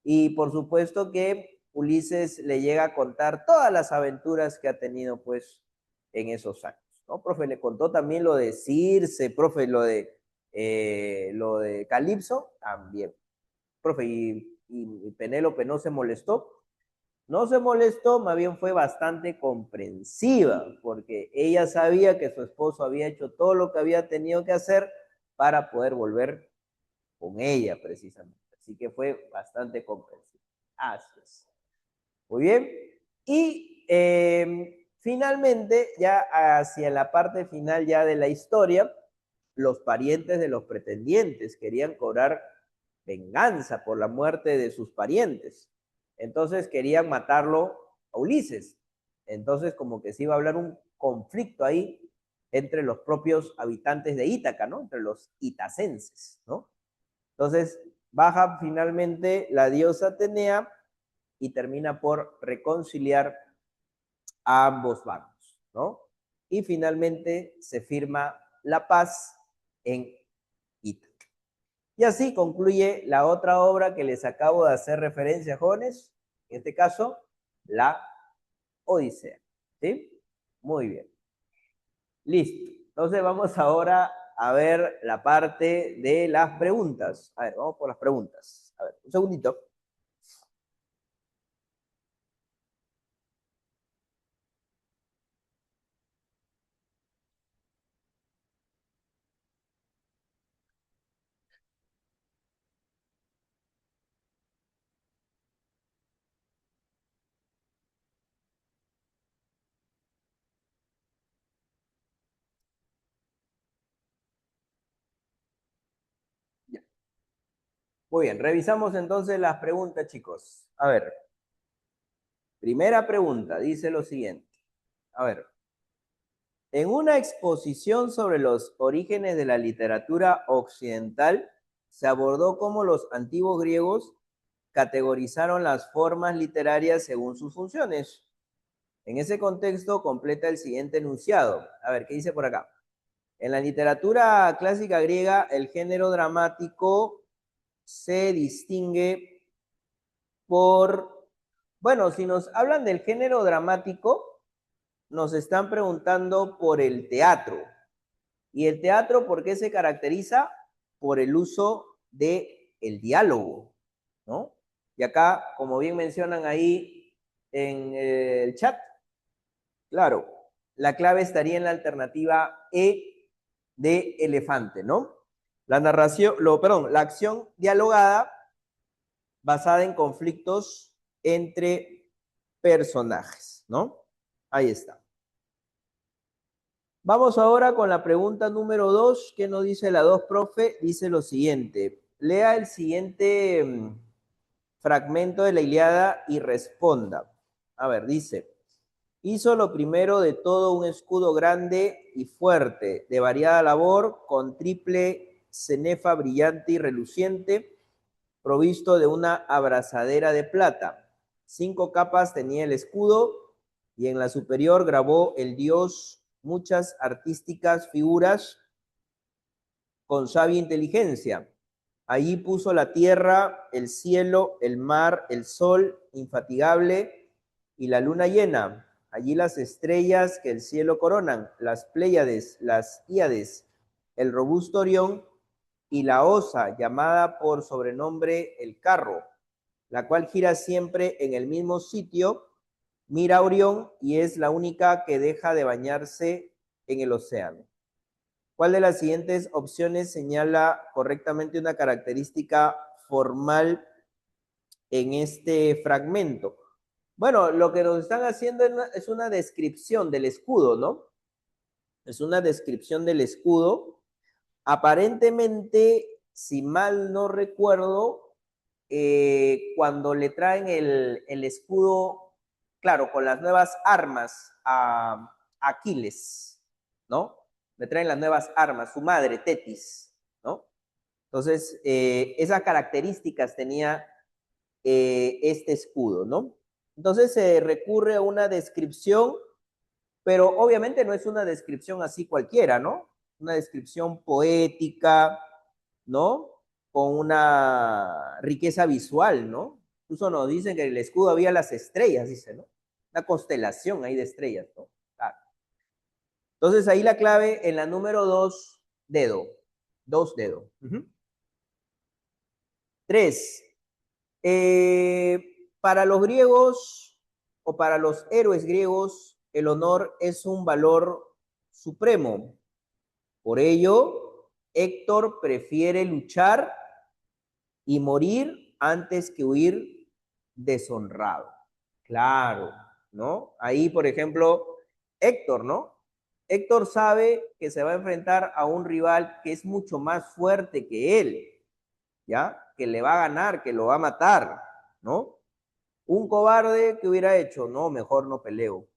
Y por supuesto que Ulises le llega a contar todas las aventuras que ha tenido, pues, en esos años, ¿no? Profe, le contó también lo de Circe, profe, lo de Calipso, también. Profe, y Penélope no se molestó. No se molestó, más bien fue bastante comprensiva, porque ella sabía que su esposo había hecho todo lo que había tenido que hacer para poder volver con ella, precisamente. Así que fue bastante comprensiva. Así es. Muy bien. Y finalmente, ya hacia la parte final ya de la historia, los parientes de los pretendientes querían cobrar venganza por la muerte de sus parientes. Entonces querían matarlo a Ulises. Entonces como que se iba a hablar un conflicto ahí entre los propios habitantes de Ítaca, ¿no? Entre los itacenses, ¿no? Entonces baja finalmente la diosa Atenea y termina por reconciliar a ambos bandos, ¿no? Y finalmente se firma la paz en Ítaca. Y así concluye la otra obra que les acabo de hacer referencia, jóvenes, en este caso, la Odisea. ¿Sí? Muy bien. Listo. Entonces vamos ahora a ver la parte de las preguntas. A ver, vamos por las preguntas. A ver, un segundito. Muy bien, revisamos entonces las preguntas, chicos. A ver, primera pregunta, dice lo siguiente. A ver, en una exposición sobre los orígenes de la literatura occidental, se abordó cómo los antiguos griegos categorizaron las formas literarias según sus funciones. En ese contexto, completa el siguiente enunciado. A ver, ¿qué dice por acá? En la literatura clásica griega, el género dramático se distingue por, bueno, si nos hablan del género dramático, nos están preguntando por el teatro. ¿Y el teatro por qué se caracteriza? Por el uso de el diálogo, ¿no? Y acá, como bien mencionan ahí en el chat, claro, la clave estaría en la alternativa E de elefante, ¿no? La narración, perdón, la acción dialogada basada en conflictos entre personajes, ¿no? Ahí está. Vamos ahora con la pregunta número 2. ¿Qué nos dice la 2, profe? Dice lo siguiente. Lea el siguiente fragmento de la Ilíada y responda. A ver, dice, hizo lo primero de todo un escudo grande y fuerte, de variada labor, con triple cenefa brillante y reluciente, provisto de una abrazadera de plata. 5 capas tenía el escudo y en la superior grabó el dios muchas artísticas figuras con sabia inteligencia. Allí puso la tierra, el cielo, el mar, el sol infatigable y la luna llena. Allí las estrellas que el cielo coronan, las Pléyades, las Híades, el robusto Orión y la Osa, llamada por sobrenombre el carro, la cual gira siempre en el mismo sitio, mira a Orión y es la única que deja de bañarse en el océano. ¿Cuál de las siguientes opciones señala correctamente una característica formal en este fragmento? Bueno, lo que nos están haciendo es una descripción del escudo, ¿no? Es una descripción del escudo. Aparentemente, si mal no recuerdo, cuando le traen el escudo, claro, con las nuevas armas a Aquiles, ¿no? Le traen las nuevas armas, su madre, Tetis, ¿no? Entonces, esas características tenía este escudo, ¿no? Entonces se recurre a una descripción, pero obviamente no es una descripción así cualquiera, ¿no? Una descripción poética, ¿no? Con una riqueza visual, ¿no? Incluso nos dicen que en el escudo había las estrellas, dice, ¿no? Una constelación ahí de estrellas, ¿no? Claro. Entonces ahí la clave en la número 2, dedo. 2 dedo. 3. Para los griegos o para los héroes griegos, el honor es un valor supremo. Por ello, Héctor prefiere luchar y morir antes que huir deshonrado. Claro, ¿no? Ahí, por ejemplo, Héctor, ¿no? Héctor sabe que se va a enfrentar a un rival que es mucho más fuerte que él, ¿ya? Que le va a ganar, que lo va a matar, ¿no? Un cobarde que hubiera hecho, no, mejor no peleo,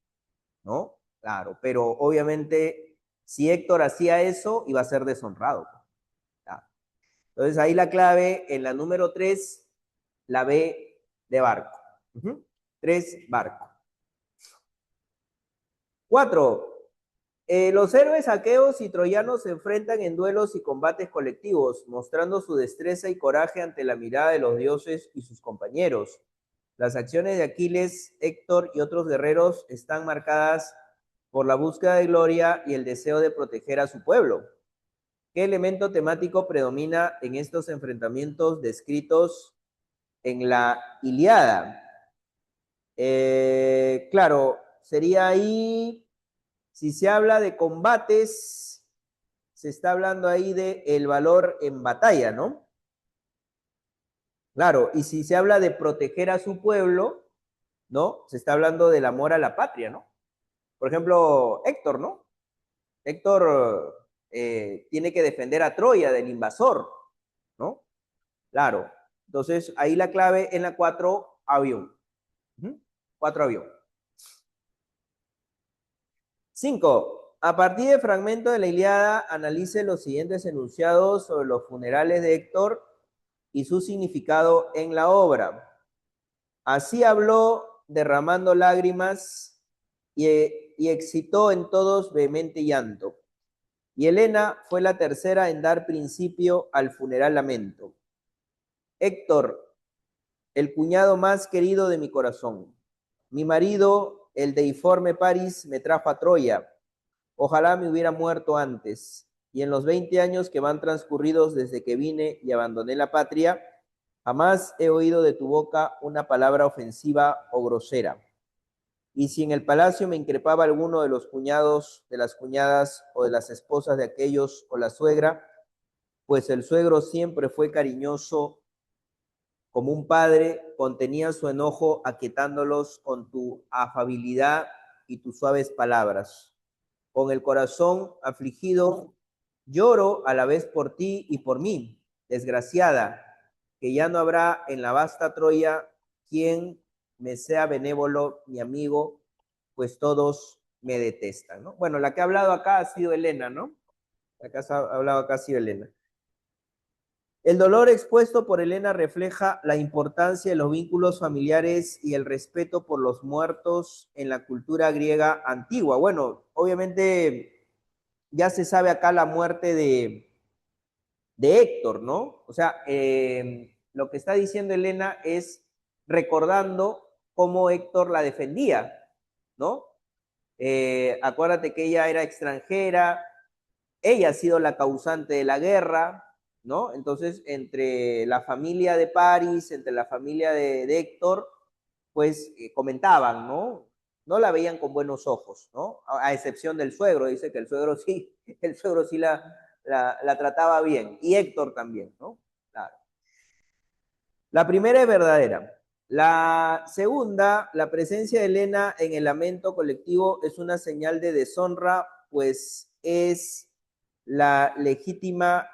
¿no? Claro, pero obviamente si Héctor hacía eso, iba a ser deshonrado. ¿Ya? Entonces ahí la clave en la número 3, la B de barco. 3, barco. 4. Los héroes aqueos y troyanos se enfrentan en duelos y combates colectivos, mostrando su destreza y coraje ante la mirada de los dioses y sus compañeros. Las acciones de Aquiles, Héctor y otros guerreros están marcadas por la búsqueda de gloria y el deseo de proteger a su pueblo. ¿Qué elemento temático predomina en estos enfrentamientos descritos en la Ilíada? Claro, sería ahí, si se habla de combates, se está hablando ahí de el valor en batalla, ¿no? Claro, y si se habla de proteger a su pueblo, ¿no? Se está hablando del amor a la patria, ¿no? Por ejemplo, Héctor, ¿no? Héctor tiene que defender a Troya del invasor, ¿no? Claro. Entonces, ahí la clave en la 4, avión. 4, avión. 5. A partir del fragmento de la Ilíada, analice los siguientes enunciados sobre los funerales de Héctor y su significado en la obra. Así habló, derramando lágrimas, y excitó en todos vehemente llanto. Y Helena fue la tercera en dar principio al funeral lamento. Héctor, el cuñado más querido de mi corazón. Mi marido, el deiforme París, me trajo a Troya. Ojalá me hubiera muerto antes. Y en los 20 años que van transcurridos desde que vine y abandoné la patria, jamás he oído de tu boca una palabra ofensiva o grosera. Y si en el palacio me increpaba alguno de los cuñados, de las cuñadas o de las esposas de aquellos o la suegra, pues el suegro siempre fue cariñoso como un padre, contenía su enojo aquietándolos con tu afabilidad y tus suaves palabras. Con el corazón afligido, lloro a la vez por ti y por mí, desgraciada, que ya no habrá en la vasta Troya quien me sea benévolo, mi amigo, pues todos me detestan, ¿no? Bueno, la que ha hablado acá ha sido Helena, ¿no? La que ha hablado acá ha sido Helena. El dolor expuesto por Helena refleja la importancia de los vínculos familiares y el respeto por los muertos en la cultura griega antigua. Bueno, obviamente ya se sabe acá la muerte de Héctor, ¿no? O sea, lo que está diciendo Helena es recordando cómo Héctor la defendía, ¿no? Acuérdate que ella era extranjera, ella ha sido la causante de la guerra, ¿no? Entonces, entre la familia de París, entre la familia de Héctor, pues comentaban, ¿no? No la veían con buenos ojos, ¿no? A excepción del suegro, dice que el suegro sí la trataba bien, y Héctor también, ¿no? Claro. La primera es verdadera. La segunda, la presencia de Helena en el lamento colectivo es una señal de deshonra, pues es la legítima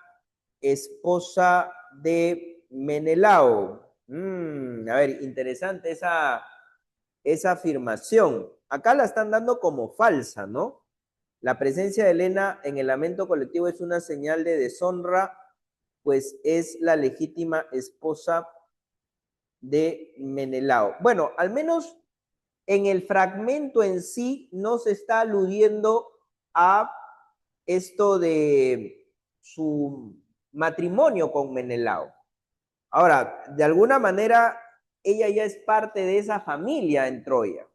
esposa de Menelao. A ver, interesante esa afirmación. Acá la están dando como falsa, ¿no? La presencia de Helena en el lamento colectivo es una señal de deshonra, pues es la legítima esposa de Menelao. Bueno, al menos en el fragmento en sí no se está aludiendo a esto de su matrimonio con Menelao. Ahora, de alguna manera, ella ya es parte de esa familia en Troya,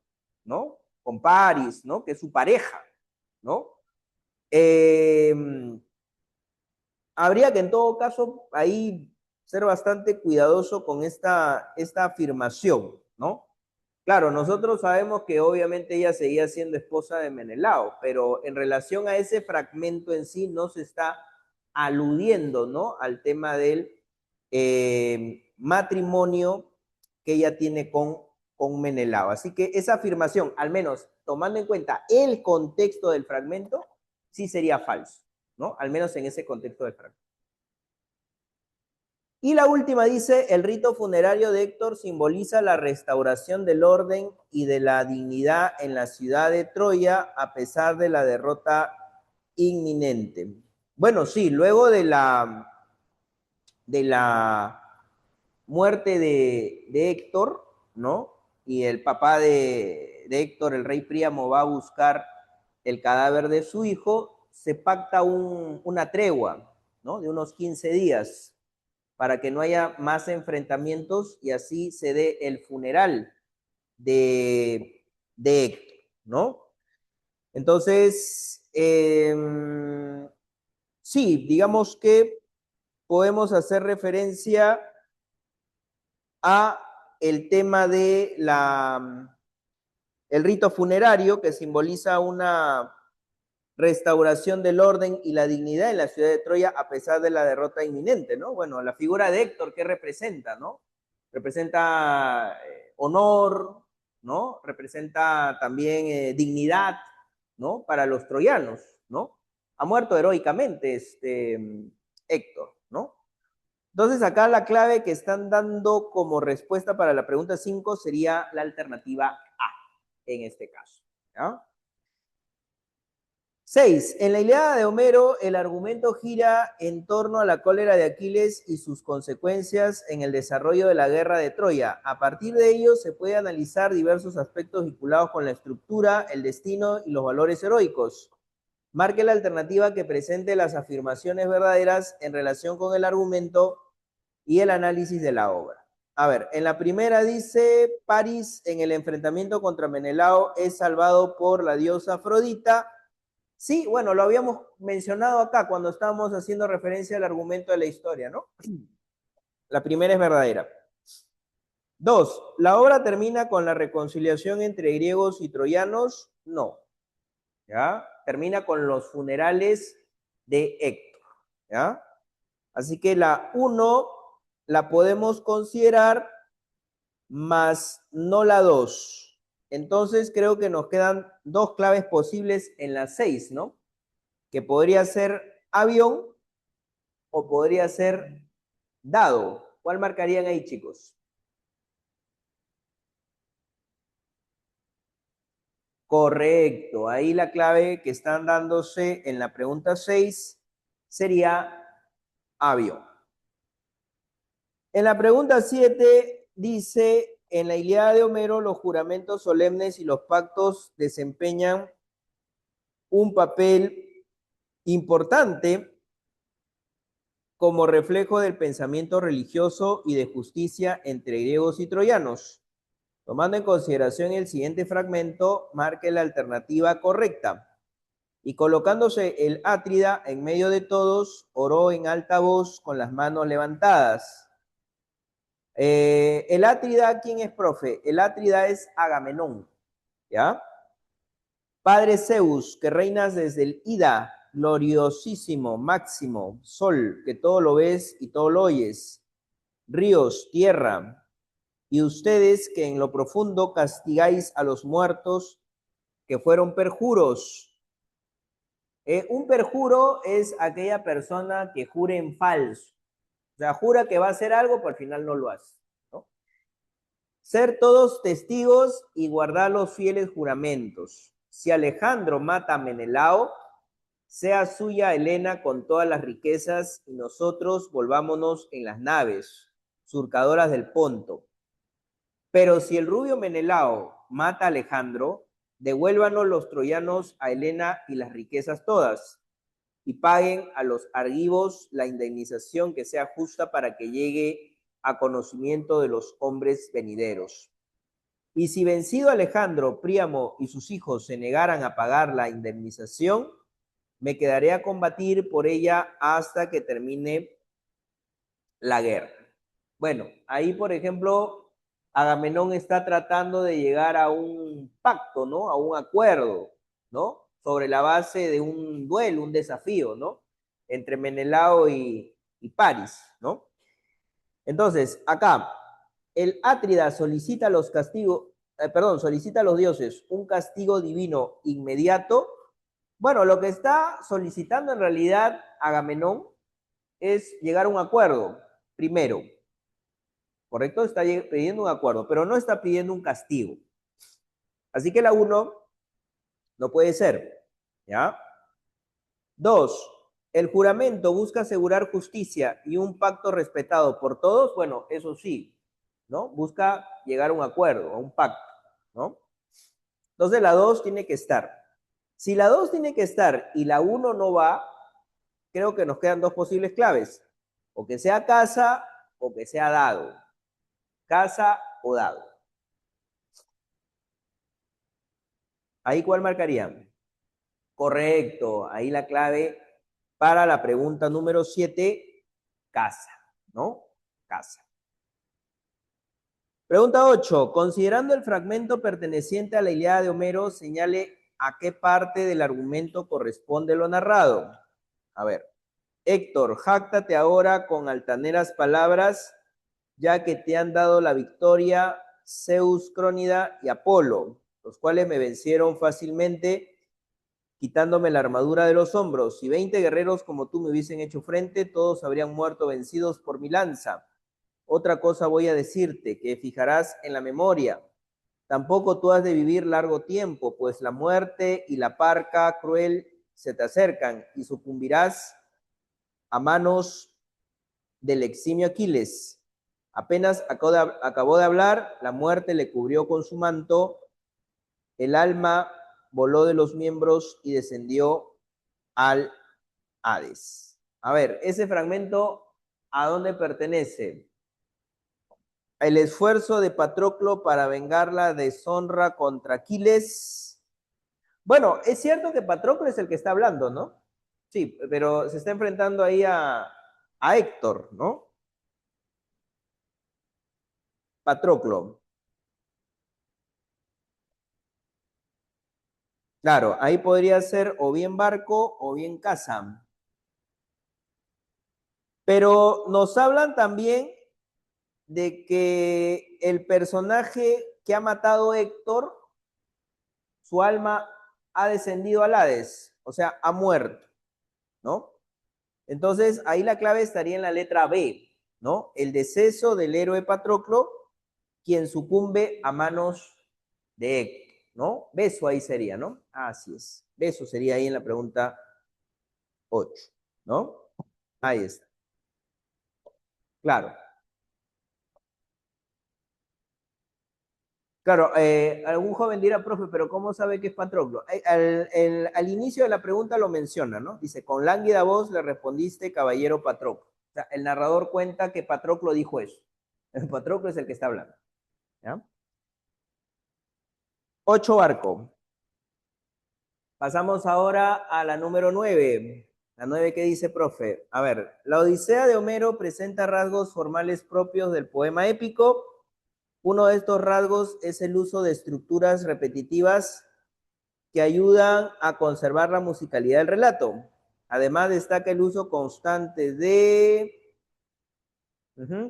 ¿no? Con París, ¿no? Que es su pareja, ¿no? Eh, Habría que en todo caso ahí ser bastante cuidadoso con esta afirmación, ¿no? Claro, nosotros sabemos que obviamente ella seguía siendo esposa de Menelao, pero en relación a ese fragmento en sí no se está aludiendo, ¿no? Al tema del matrimonio que ella tiene con Menelao. Así que esa afirmación, al menos tomando en cuenta el contexto del fragmento, sí sería falso, ¿no? Al menos en ese contexto del fragmento. Y la última dice, el rito funerario de Héctor simboliza la restauración del orden y de la dignidad en la ciudad de Troya a pesar de la derrota inminente. Bueno, sí, luego de la muerte de Héctor, ¿no? Y el papá de Héctor, el rey Príamo, va a buscar el cadáver de su hijo, se pacta una tregua, ¿no? De unos 15 días para que no haya más enfrentamientos y así se dé el funeral de Héctor, ¿no? Entonces, sí, digamos que podemos hacer referencia a el tema de el rito funerario que simboliza una restauración del orden y la dignidad en la ciudad de Troya a pesar de la derrota inminente, ¿no? Bueno, la figura de Héctor, ¿qué representa, no? Representa honor, ¿no? Representa también dignidad, ¿no? Para los troyanos, ¿no? Ha muerto heroicamente Héctor, ¿no? Entonces, acá la clave que están dando como respuesta para la pregunta 5 sería la alternativa A, en este caso. ¿Ya? 6. En la Ilíada de Homero, el argumento gira en torno a la cólera de Aquiles y sus consecuencias en el desarrollo de la guerra de Troya. A partir de ello, se puede analizar diversos aspectos vinculados con la estructura, el destino y los valores heroicos. Marque la alternativa que presente las afirmaciones verdaderas en relación con el argumento y el análisis de la obra. A ver, en la primera dice, París en el enfrentamiento contra Menelao es salvado por la diosa Afrodita. Sí, bueno, lo habíamos mencionado acá cuando estábamos haciendo referencia al argumento de la historia, ¿no? La primera es verdadera. 2. ¿La obra termina con la reconciliación entre griegos y troyanos? No. ¿Ya? Termina con los funerales de Héctor. ¿Ya? Así que la 1 la podemos considerar, más no la 2. Entonces creo que nos quedan dos claves posibles en la 6, ¿no? Que podría ser avión o podría ser dado. ¿Cuál marcarían ahí, chicos? Correcto. Ahí la clave que están dándose en la pregunta 6 sería avión. En la pregunta 7 dice, en la Ilíada de Homero los juramentos solemnes y los pactos desempeñan un papel importante como reflejo del pensamiento religioso y de justicia entre griegos y troyanos. Tomando en consideración el siguiente fragmento, marque la alternativa correcta. Y colocándose el Átrida en medio de todos, oró en alta voz con las manos levantadas. El Átrida, ¿quién es, profe? El Átrida es Agamenón, ¿ya? Padre Zeus, que reinas desde el Ida, gloriosísimo, máximo, sol, que todo lo ves y todo lo oyes, ríos, tierra, y ustedes que en lo profundo castigáis a los muertos que fueron perjuros. Un perjuro es aquella persona que jure en falso. O sea, jura que va a hacer algo, pero al final no lo hace, ¿no? Ser todos testigos y guardar los fieles juramentos. Si Alejandro mata a Menelao, sea suya Helena con todas las riquezas y nosotros volvámonos en las naves, surcadoras del Ponto. Pero si el rubio Menelao mata a Alejandro, devuélvanos los troyanos a Helena y las riquezas todas, y paguen a los argivos la indemnización que sea justa para que llegue a conocimiento de los hombres venideros. Y si vencido Alejandro, Príamo y sus hijos se negaran a pagar la indemnización, me quedaré a combatir por ella hasta que termine la guerra. Bueno, ahí, por ejemplo, Agamenón está tratando de llegar a un pacto, ¿no? A un acuerdo, ¿no? Sobre la base de un duelo, un desafío, ¿no? Entre Menelao y París, ¿no? Entonces, acá, el Átrida solicita los castigos, solicita a los dioses un castigo divino inmediato. Bueno, lo que está solicitando en realidad Agamenón es llegar a un acuerdo, primero, ¿correcto? Está pidiendo un acuerdo, pero no está pidiendo un castigo. Así que la 1 no puede ser, ¿ya? 2, el juramento busca asegurar justicia y un pacto respetado por todos. Bueno, eso sí, ¿no? Busca llegar a un acuerdo, a un pacto, ¿no? Entonces la 2 tiene que estar. Si la 2 tiene que estar y la 1 no va, creo que nos quedan dos posibles claves. O que sea casa o que sea dado. Casa o dado. ¿Ahí cuál marcarían? Correcto. Ahí la clave para la pregunta número 7, casa, ¿no? Casa. Pregunta 8. Considerando el fragmento perteneciente a la Ilíada de Homero, señale a qué parte del argumento corresponde lo narrado. A ver. Héctor, jáctate ahora con altaneras palabras, ya que te han dado la victoria Zeus, Crónida y Apolo, los cuales me vencieron fácilmente, quitándome la armadura de los hombros. Si 20 guerreros como tú me hubiesen hecho frente, todos habrían muerto vencidos por mi lanza. Otra cosa voy a decirte, que fijarás en la memoria. Tampoco tú has de vivir largo tiempo, pues la muerte y la parca cruel se te acercan y sucumbirás a manos del eximio Aquiles. Apenas acabó de hablar, la muerte le cubrió con su manto, el alma voló de los miembros y descendió al Hades. A ver, ese fragmento, ¿a dónde pertenece? El esfuerzo de Patroclo para vengar la deshonra contra Aquiles. Bueno, es cierto que Patroclo es el que está hablando, ¿no? Sí, pero se está enfrentando ahí a Héctor, ¿no? Patroclo. Claro, ahí podría ser o bien barco o bien casa. Pero nos hablan también de que el personaje que ha matado a Héctor, su alma ha descendido al Hades, o sea, ha muerto, ¿no? Entonces, ahí la clave estaría en la letra B, ¿no? El deceso del héroe Patroclo, quien sucumbe a manos de Héctor, ¿no? Beso ahí sería, ¿no? Así es. Beso sería ahí en la pregunta 8, ¿no? Ahí está. Claro. Claro, algún joven dirá, profe, pero ¿cómo sabe que es Patroclo? Al inicio de la pregunta lo menciona, ¿no? Dice, con lánguida voz le respondiste, caballero Patroclo. O sea, el narrador cuenta que Patroclo dijo eso. El Patroclo es el que está hablando. ¿Ya? 8 barco. Pasamos ahora a la número 9. La 9, ¿qué dice, profe? A ver, la Odisea de Homero presenta rasgos formales propios del poema épico. Uno de estos rasgos es el uso de estructuras repetitivas que ayudan a conservar la musicalidad del relato. Además, destaca el uso constante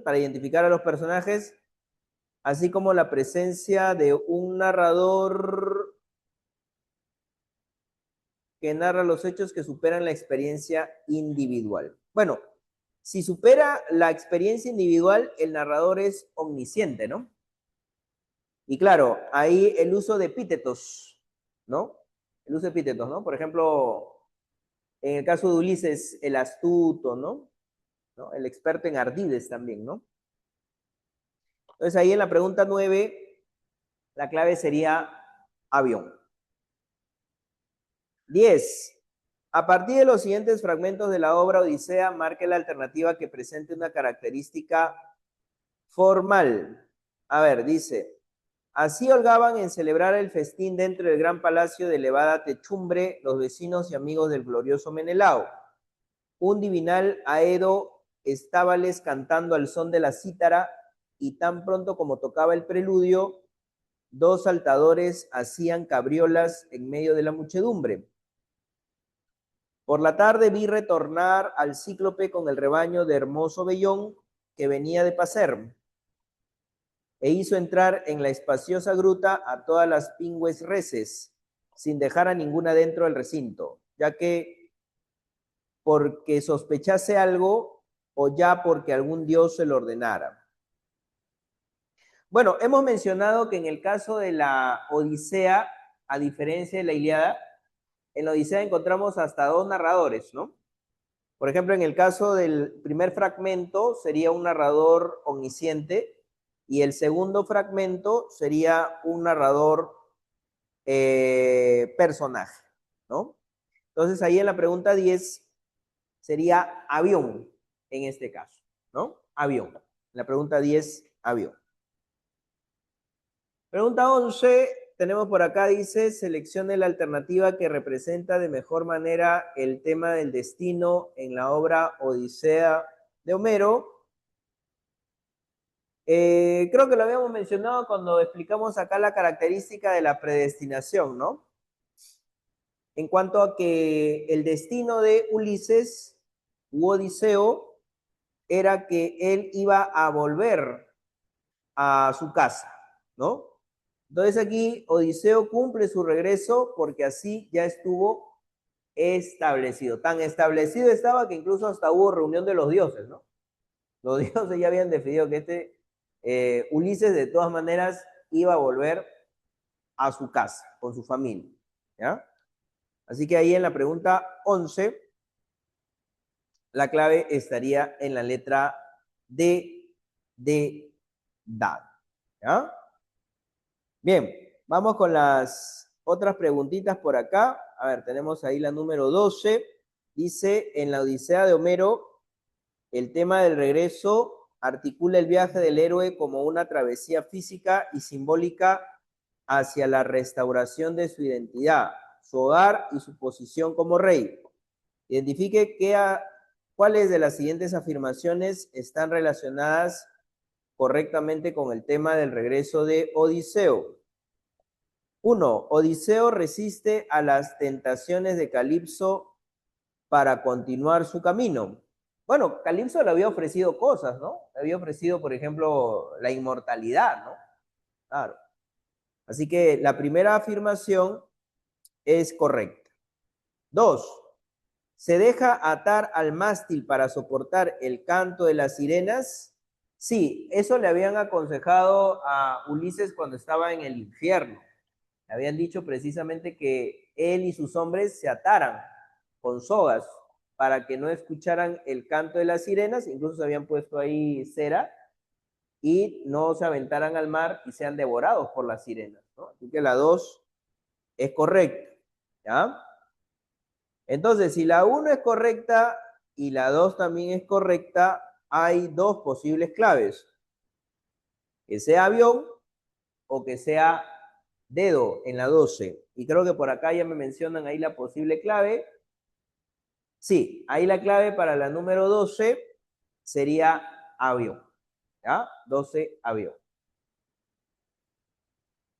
para identificar a los personajes, así como la presencia de un narrador que narra los hechos que superan la experiencia individual. Bueno, si supera la experiencia individual, el narrador es omnisciente, ¿no? Y claro, ahí el uso de epítetos, ¿no? El uso de epítetos, ¿no? Por ejemplo, en el caso de Ulises, el astuto, ¿no? ¿No? El experto en ardides también, ¿no? Entonces ahí en la pregunta 9, la clave sería avión. 10. A partir de los siguientes fragmentos de la obra Odisea, marque la alternativa que presente una característica formal. A ver, dice, así holgaban en celebrar el festín dentro del gran palacio de elevada techumbre los vecinos y amigos del glorioso Menelao. Un divinal aedo estábales cantando al son de la cítara y tan pronto como tocaba el preludio, dos saltadores hacían cabriolas en medio de la muchedumbre. Por la tarde vi retornar al cíclope con el rebaño de hermoso vellón que venía de pacer e hizo entrar en la espaciosa gruta a todas las pingües reses, sin dejar a ninguna dentro del recinto, ya que porque sospechase algo o ya porque algún dios se lo ordenara. Bueno, hemos mencionado que en el caso de la Odisea, a diferencia de la Ilíada, en la Odisea encontramos hasta dos narradores, ¿no? Por ejemplo, en el caso del primer fragmento sería un narrador omnisciente y el segundo fragmento sería un narrador personaje, ¿no? Entonces ahí en la pregunta 10 sería avión en este caso, ¿no? Avión. La pregunta 10, avión. Pregunta 11, tenemos por acá, dice, seleccione la alternativa que representa de mejor manera el tema del destino en la obra Odisea de Homero. Creo que lo habíamos mencionado cuando explicamos acá la característica de la predestinación, ¿no? En cuanto a que el destino de Ulises u Odiseo era que él iba a volver a su casa, ¿no? Entonces aquí Odiseo cumple su regreso porque así ya estuvo establecido. Tan establecido estaba que incluso hasta hubo reunión de los dioses, ¿no? Los dioses ya habían definido que Ulises de todas maneras iba a volver a su casa, con su familia, ¿ya? Así que ahí en la pregunta 11, la clave estaría en la letra D de dad, ¿ya? Bien, vamos con las otras preguntitas por acá. A ver, tenemos ahí la número 12. Dice, en la Odisea de Homero, el tema del regreso articula el viaje del héroe como una travesía física y simbólica hacia la restauración de su identidad, su hogar y su posición como rey. Identifique cuáles de las siguientes afirmaciones están relacionadas correctamente con el tema del regreso de Odiseo. 1. Odiseo resiste a las tentaciones de Calipso para continuar su camino. Bueno, Calipso le había ofrecido cosas, ¿no? Le había ofrecido, por ejemplo, la inmortalidad, ¿no? Claro. Así que la primera afirmación es correcta. 2. ¿Se deja atar al mástil para soportar el canto de las sirenas? Sí, eso le habían aconsejado a Ulises cuando estaba en el infierno. Le habían dicho precisamente que él y sus hombres se ataran con sogas para que no escucharan el canto de las sirenas, incluso se habían puesto ahí cera y no se aventaran al mar y sean devorados por las sirenas, ¿no? Así que la 2 es correcta, ¿ya? Entonces, si la 1 es correcta y la 2 también es correcta, hay dos posibles claves, que sea avión o que sea dedo en la 12. Y creo que por acá ya me mencionan ahí la posible clave. Sí, ahí la clave para la número 12 sería avión. ¿Ya? 12, avión.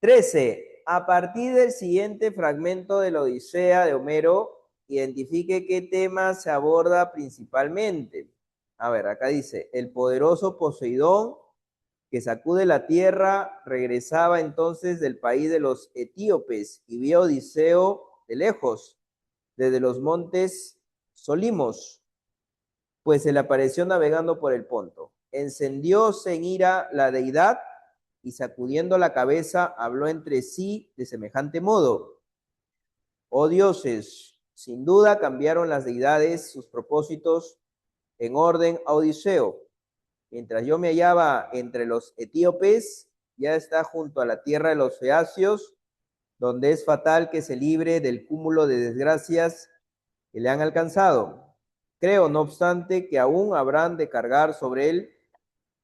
13. A partir del siguiente fragmento de la Odisea de Homero, identifique qué tema se aborda principalmente. A ver, acá dice, el poderoso Poseidón, que sacude la tierra, regresaba entonces del país de los etíopes y vio a Odiseo de lejos, desde los montes Solimos, pues se le apareció navegando por el Ponto. Encendióse en ira la deidad y sacudiendo la cabeza habló entre sí de semejante modo. Oh dioses, sin duda cambiaron las deidades sus propósitos en orden a Odiseo. Mientras yo me hallaba entre los etíopes, ya está junto a la tierra de los feacios, donde es fatal que se libre del cúmulo de desgracias que le han alcanzado. Creo, no obstante, que aún habrán de cargar sobre él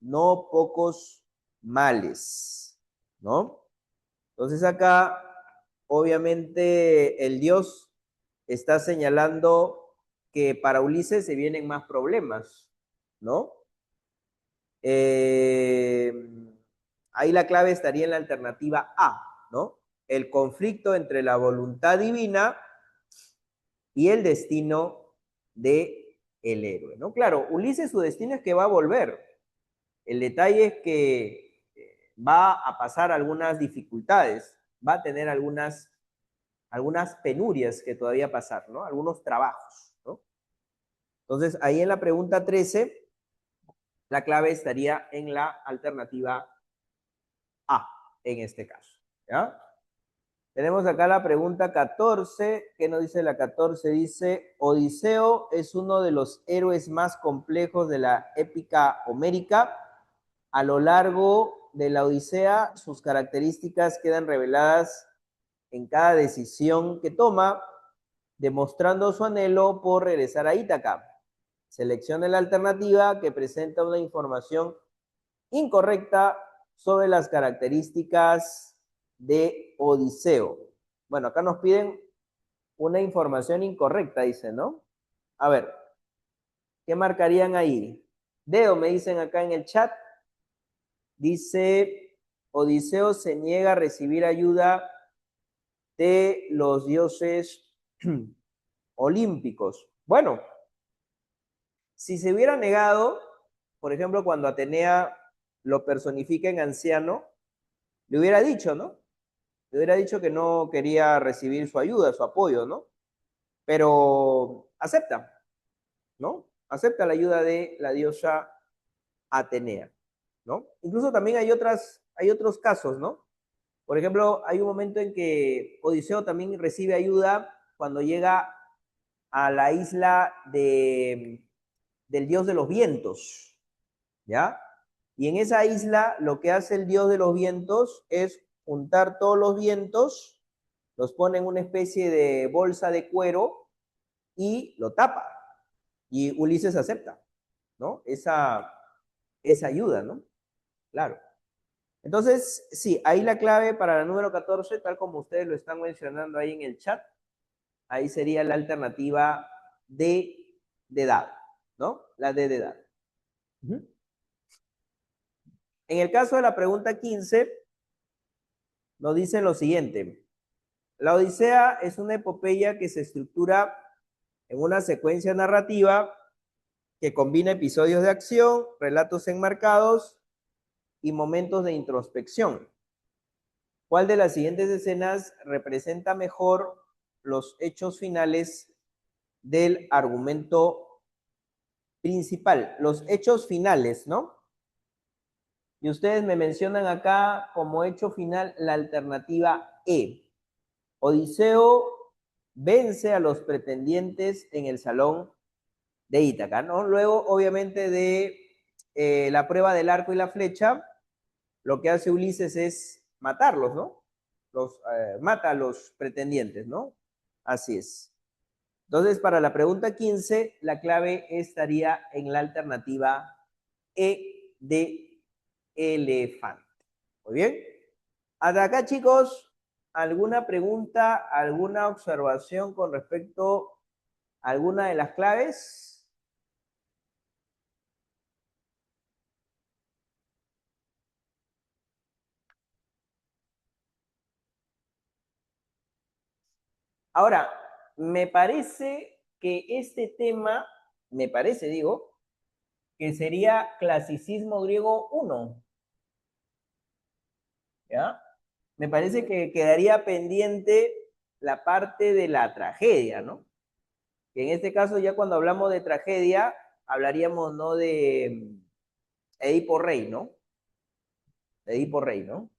no pocos males, ¿no? Entonces acá, obviamente, el Dios está señalando que para Ulises se vienen más problemas, ¿no? Eh, Ahí la clave estaría en la alternativa A, ¿no? El conflicto entre la voluntad divina y el destino de el héroe, ¿no? Claro, Ulises su destino es que va a volver. El detalle es que va a pasar algunas dificultades, va a tener algunas penurias que todavía pasar, ¿no? Algunos trabajos, ¿no? Entonces, ahí en la pregunta 13, la clave estaría en la alternativa A, en este caso, ¿ya? Tenemos acá la pregunta 14. ¿Qué nos dice la 14? Dice, Odiseo es uno de los héroes más complejos de la épica homérica. A lo largo de la Odisea, sus características quedan reveladas en cada decisión que toma, demostrando su anhelo por regresar a Ítaca. Seleccione la alternativa que presenta una información incorrecta sobre las características de Odiseo. Bueno, acá nos piden una información incorrecta, dice, ¿no? A ver, ¿qué marcarían ahí? Dedo, me dicen acá en el chat. Dice, Odiseo se niega a recibir ayuda de los dioses olímpicos. Bueno, si se hubiera negado, por ejemplo, cuando Atenea lo personifica en anciano, le hubiera dicho, ¿no? Le hubiera dicho que no quería recibir su ayuda, su apoyo, ¿no? pero acepta, ¿no? Acepta la ayuda de la diosa Atenea, ¿no? Incluso también hay otros casos, ¿no? Por ejemplo, hay un momento en que Odiseo también recibe ayuda cuando llega a la isla del dios de los vientos, ¿ya? Y en esa isla lo que hace el dios de los vientos es juntar todos los vientos, los pone en una especie de bolsa de cuero y lo tapa. Y Ulises acepta, ¿no? Esa ayuda, ¿no? Claro. Entonces, sí, ahí la clave para la número 14, tal como ustedes lo están mencionando ahí en el chat, ahí sería la alternativa de edad, ¿no? La D de edad. Uh-huh. En el caso de la pregunta 15, nos dicen lo siguiente. La Odisea es una epopeya que se estructura en una secuencia narrativa que combina episodios de acción, relatos enmarcados y momentos de introspección. ¿Cuál de las siguientes escenas representa mejor los hechos finales del argumento principal? Los hechos finales, ¿no? Y ustedes me mencionan acá como hecho final la alternativa E. Odiseo vence a los pretendientes en el salón de Ítaca, ¿no? Luego, obviamente, de la prueba del arco y la flecha, lo que hace Ulises es matarlos, ¿no? Mata a los pretendientes, ¿no? Así es. Entonces, para la pregunta 15, la clave estaría en la alternativa E de elefante. Muy bien. Hasta acá, chicos, ¿alguna pregunta, alguna observación con respecto a alguna de las claves? Ahora, me parece que este tema, me parece, digo, que sería clasicismo griego 1, ¿ya? Me parece que quedaría pendiente la parte de la tragedia, ¿no? Que en este caso ya cuando hablamos de tragedia, hablaríamos, ¿no? De Edipo Rey, ¿no? Edipo Rey, ¿no?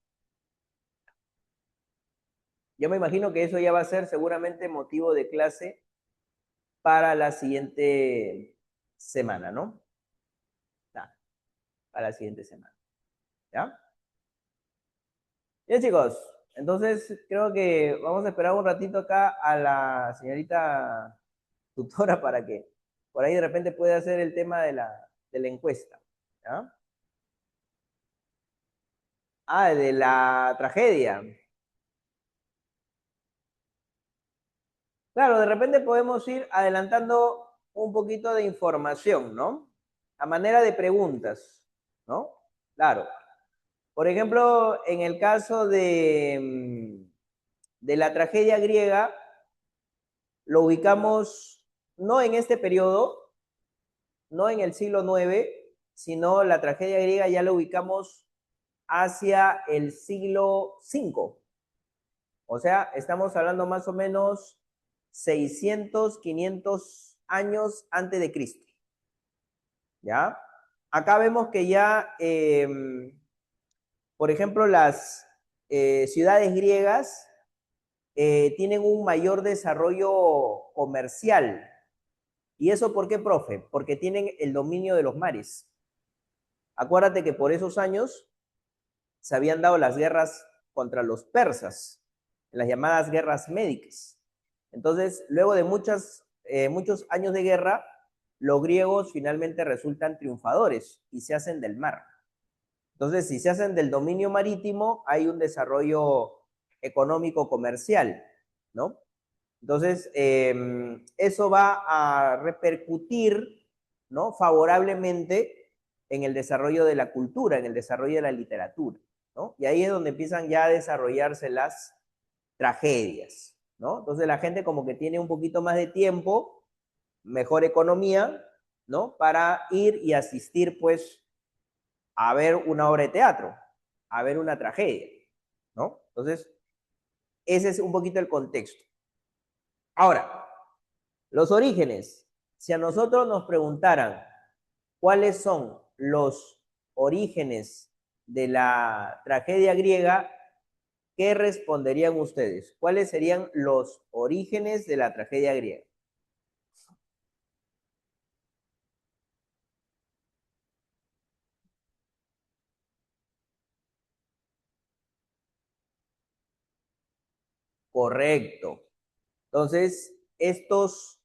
Yo me imagino que eso ya va a ser seguramente motivo de clase para la siguiente semana, ¿no? Ya, para la siguiente semana, ¿ya? Bien, chicos, entonces creo que vamos a esperar un ratito acá a la señorita tutora para que por ahí de repente pueda hacer el tema de la encuesta, ¿ya? Ah, de la tragedia. Claro, de repente podemos ir adelantando un poquito de información, ¿no? A manera de preguntas, ¿no? Claro. Por ejemplo, en el caso de la tragedia griega, lo ubicamos no en este periodo, no en el siglo IX, sino la tragedia griega ya la ubicamos hacia el siglo V. O sea, estamos hablando más o menos 600, 500 años antes de Cristo. ¿Ya? Acá vemos que ya, por ejemplo, las ciudades griegas tienen un mayor desarrollo comercial. ¿Y eso por qué, profe? Porque tienen el dominio de los mares. Acuérdate que por esos años se habían dado las guerras contra los persas, las llamadas guerras médicas. Entonces, luego de muchos años de guerra, los griegos finalmente resultan triunfadores y se hacen del mar. Entonces, si se hacen del dominio marítimo, hay un desarrollo económico comercial, ¿no? Entonces, eso va a repercutir, ¿no? Favorablemente en el desarrollo de la cultura, en el desarrollo de la literatura, ¿no? Y ahí es donde empiezan ya a desarrollarse las tragedias, ¿no? Entonces la gente como que tiene un poquito más de tiempo, mejor economía, ¿no? Para ir y asistir, pues, a ver una obra de teatro, a ver una tragedia, ¿no? Entonces, ese es un poquito el contexto. Ahora, Los orígenes. Si a nosotros nos preguntaran cuáles son los orígenes de la tragedia griega, ¿qué responderían ustedes? ¿Cuáles serían los orígenes de la tragedia griega? Correcto. Entonces, estos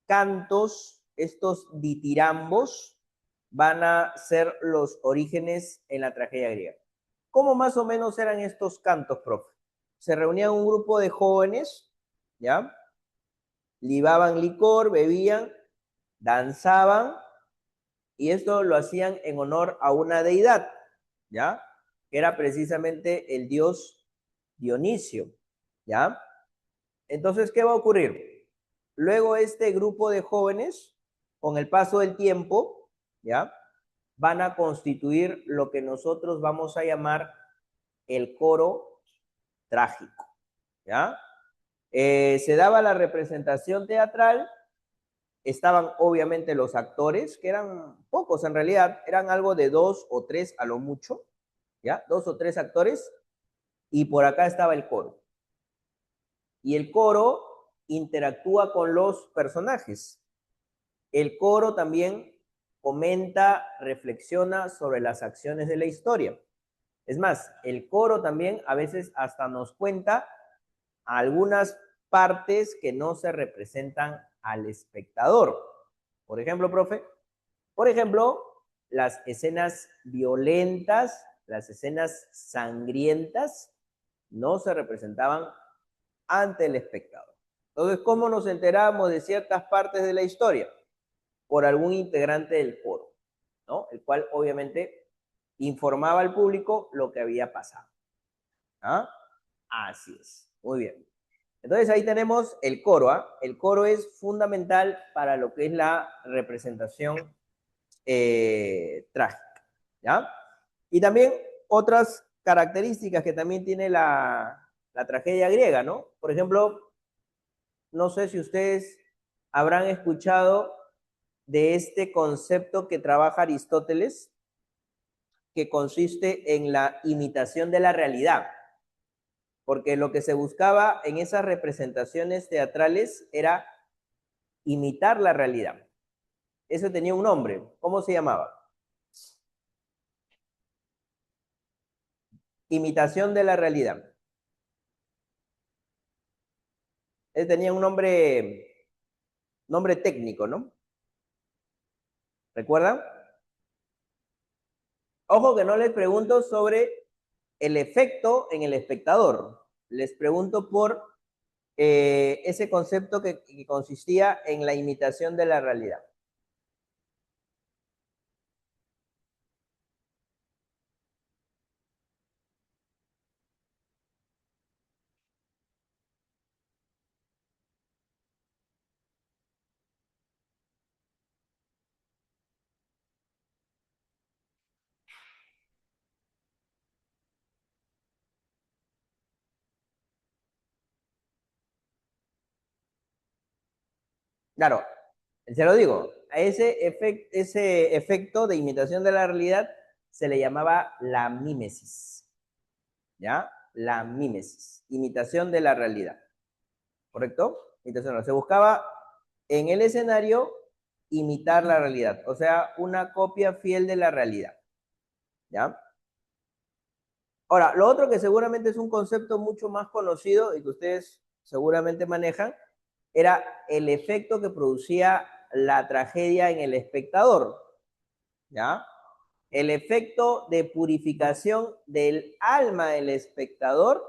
cantos, estos ditirambos, van a ser los orígenes en la tragedia griega. ¿Cómo más o menos eran estos cantos, profe? Se reunían un grupo de jóvenes, ¿ya? Libaban licor, bebían, danzaban, y esto lo hacían en honor a una deidad, ¿ya? Que era precisamente el dios Dionisio, ¿ya? Entonces, ¿qué va a ocurrir? Luego este grupo de jóvenes, con el paso del tiempo, ¿ya? Van a constituir lo que nosotros vamos a llamar el coro trágico, ¿ya? Se daba la representación teatral, estaban obviamente los actores, que eran pocos en realidad, eran algo de 2 o 3 a lo mucho, ¿ya? 2 o 3 actores, y por acá estaba el coro. Y el coro interactúa con los personajes. El coro también comenta, reflexiona sobre las acciones de la historia. Es más, el coro también a veces hasta nos cuenta algunas partes que no se representan al espectador. Por ejemplo, profe, por ejemplo, las escenas violentas, las escenas sangrientas, no se representaban ante el espectador. Entonces, ¿cómo nos enteramos de ciertas partes de la historia? Por algún integrante del coro, ¿no? El cual obviamente informaba al público lo que había pasado. ¿Ah? Así es. Muy bien. Entonces ahí tenemos el coro. ¿Ah? El coro es fundamental para lo que es la representación trágica. ¿Ya? Y también otras características que también tiene la tragedia griega, ¿no? Por ejemplo, no sé si ustedes habrán escuchado de este concepto que trabaja Aristóteles, que consiste en la imitación de la realidad, porque lo que se buscaba en esas representaciones teatrales era imitar la realidad. Eso tenía un nombre. ¿Cómo se llamaba? Imitación de la realidad. Él tenía un nombre técnico, ¿no? ¿Recuerdan? Ojo que no les pregunto sobre el efecto en el espectador. Les pregunto por ese concepto que consistía en la imitación de la realidad. Claro, se lo digo, a ese efecto de imitación de la realidad se le llamaba la mímesis, ¿ya? La mímesis, imitación de la realidad, ¿correcto? Imitación, se buscaba en el escenario imitar la realidad, o sea, una copia fiel de la realidad, ¿ya? Ahora, lo otro que seguramente es un concepto mucho más conocido y que ustedes seguramente manejan, era el efecto que producía la tragedia en el espectador, ¿ya? El efecto de purificación del alma del espectador,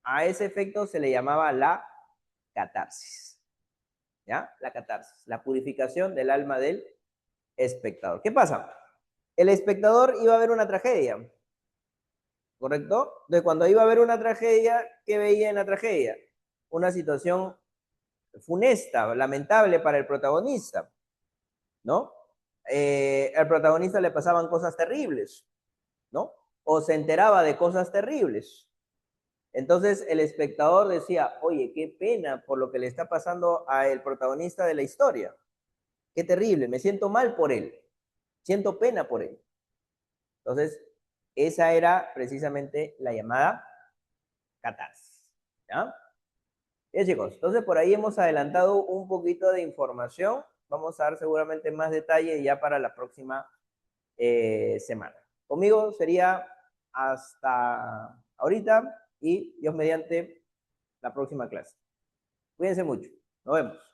a ese efecto se le llamaba la catarsis, ¿ya? La catarsis, la purificación del alma del espectador. ¿Qué pasa? El espectador iba a ver una tragedia, ¿correcto? Entonces, cuando iba a ver una tragedia, ¿qué veía en la tragedia? Una situación funesta, lamentable para el protagonista, ¿no? Al protagonista le pasaban cosas terribles, ¿no? O se enteraba de cosas terribles. Entonces el espectador decía, oye, qué pena por lo que le está pasando al protagonista de la historia. Qué terrible, me siento mal por él, siento pena por él. Entonces, esa era precisamente la llamada catarsis. ¿Ya? Bien, chicos, entonces por ahí hemos adelantado un poquito de información. Vamos a dar seguramente más detalle ya para la próxima semana. Conmigo sería hasta ahorita y Dios mediante la próxima clase. Cuídense mucho. Nos vemos.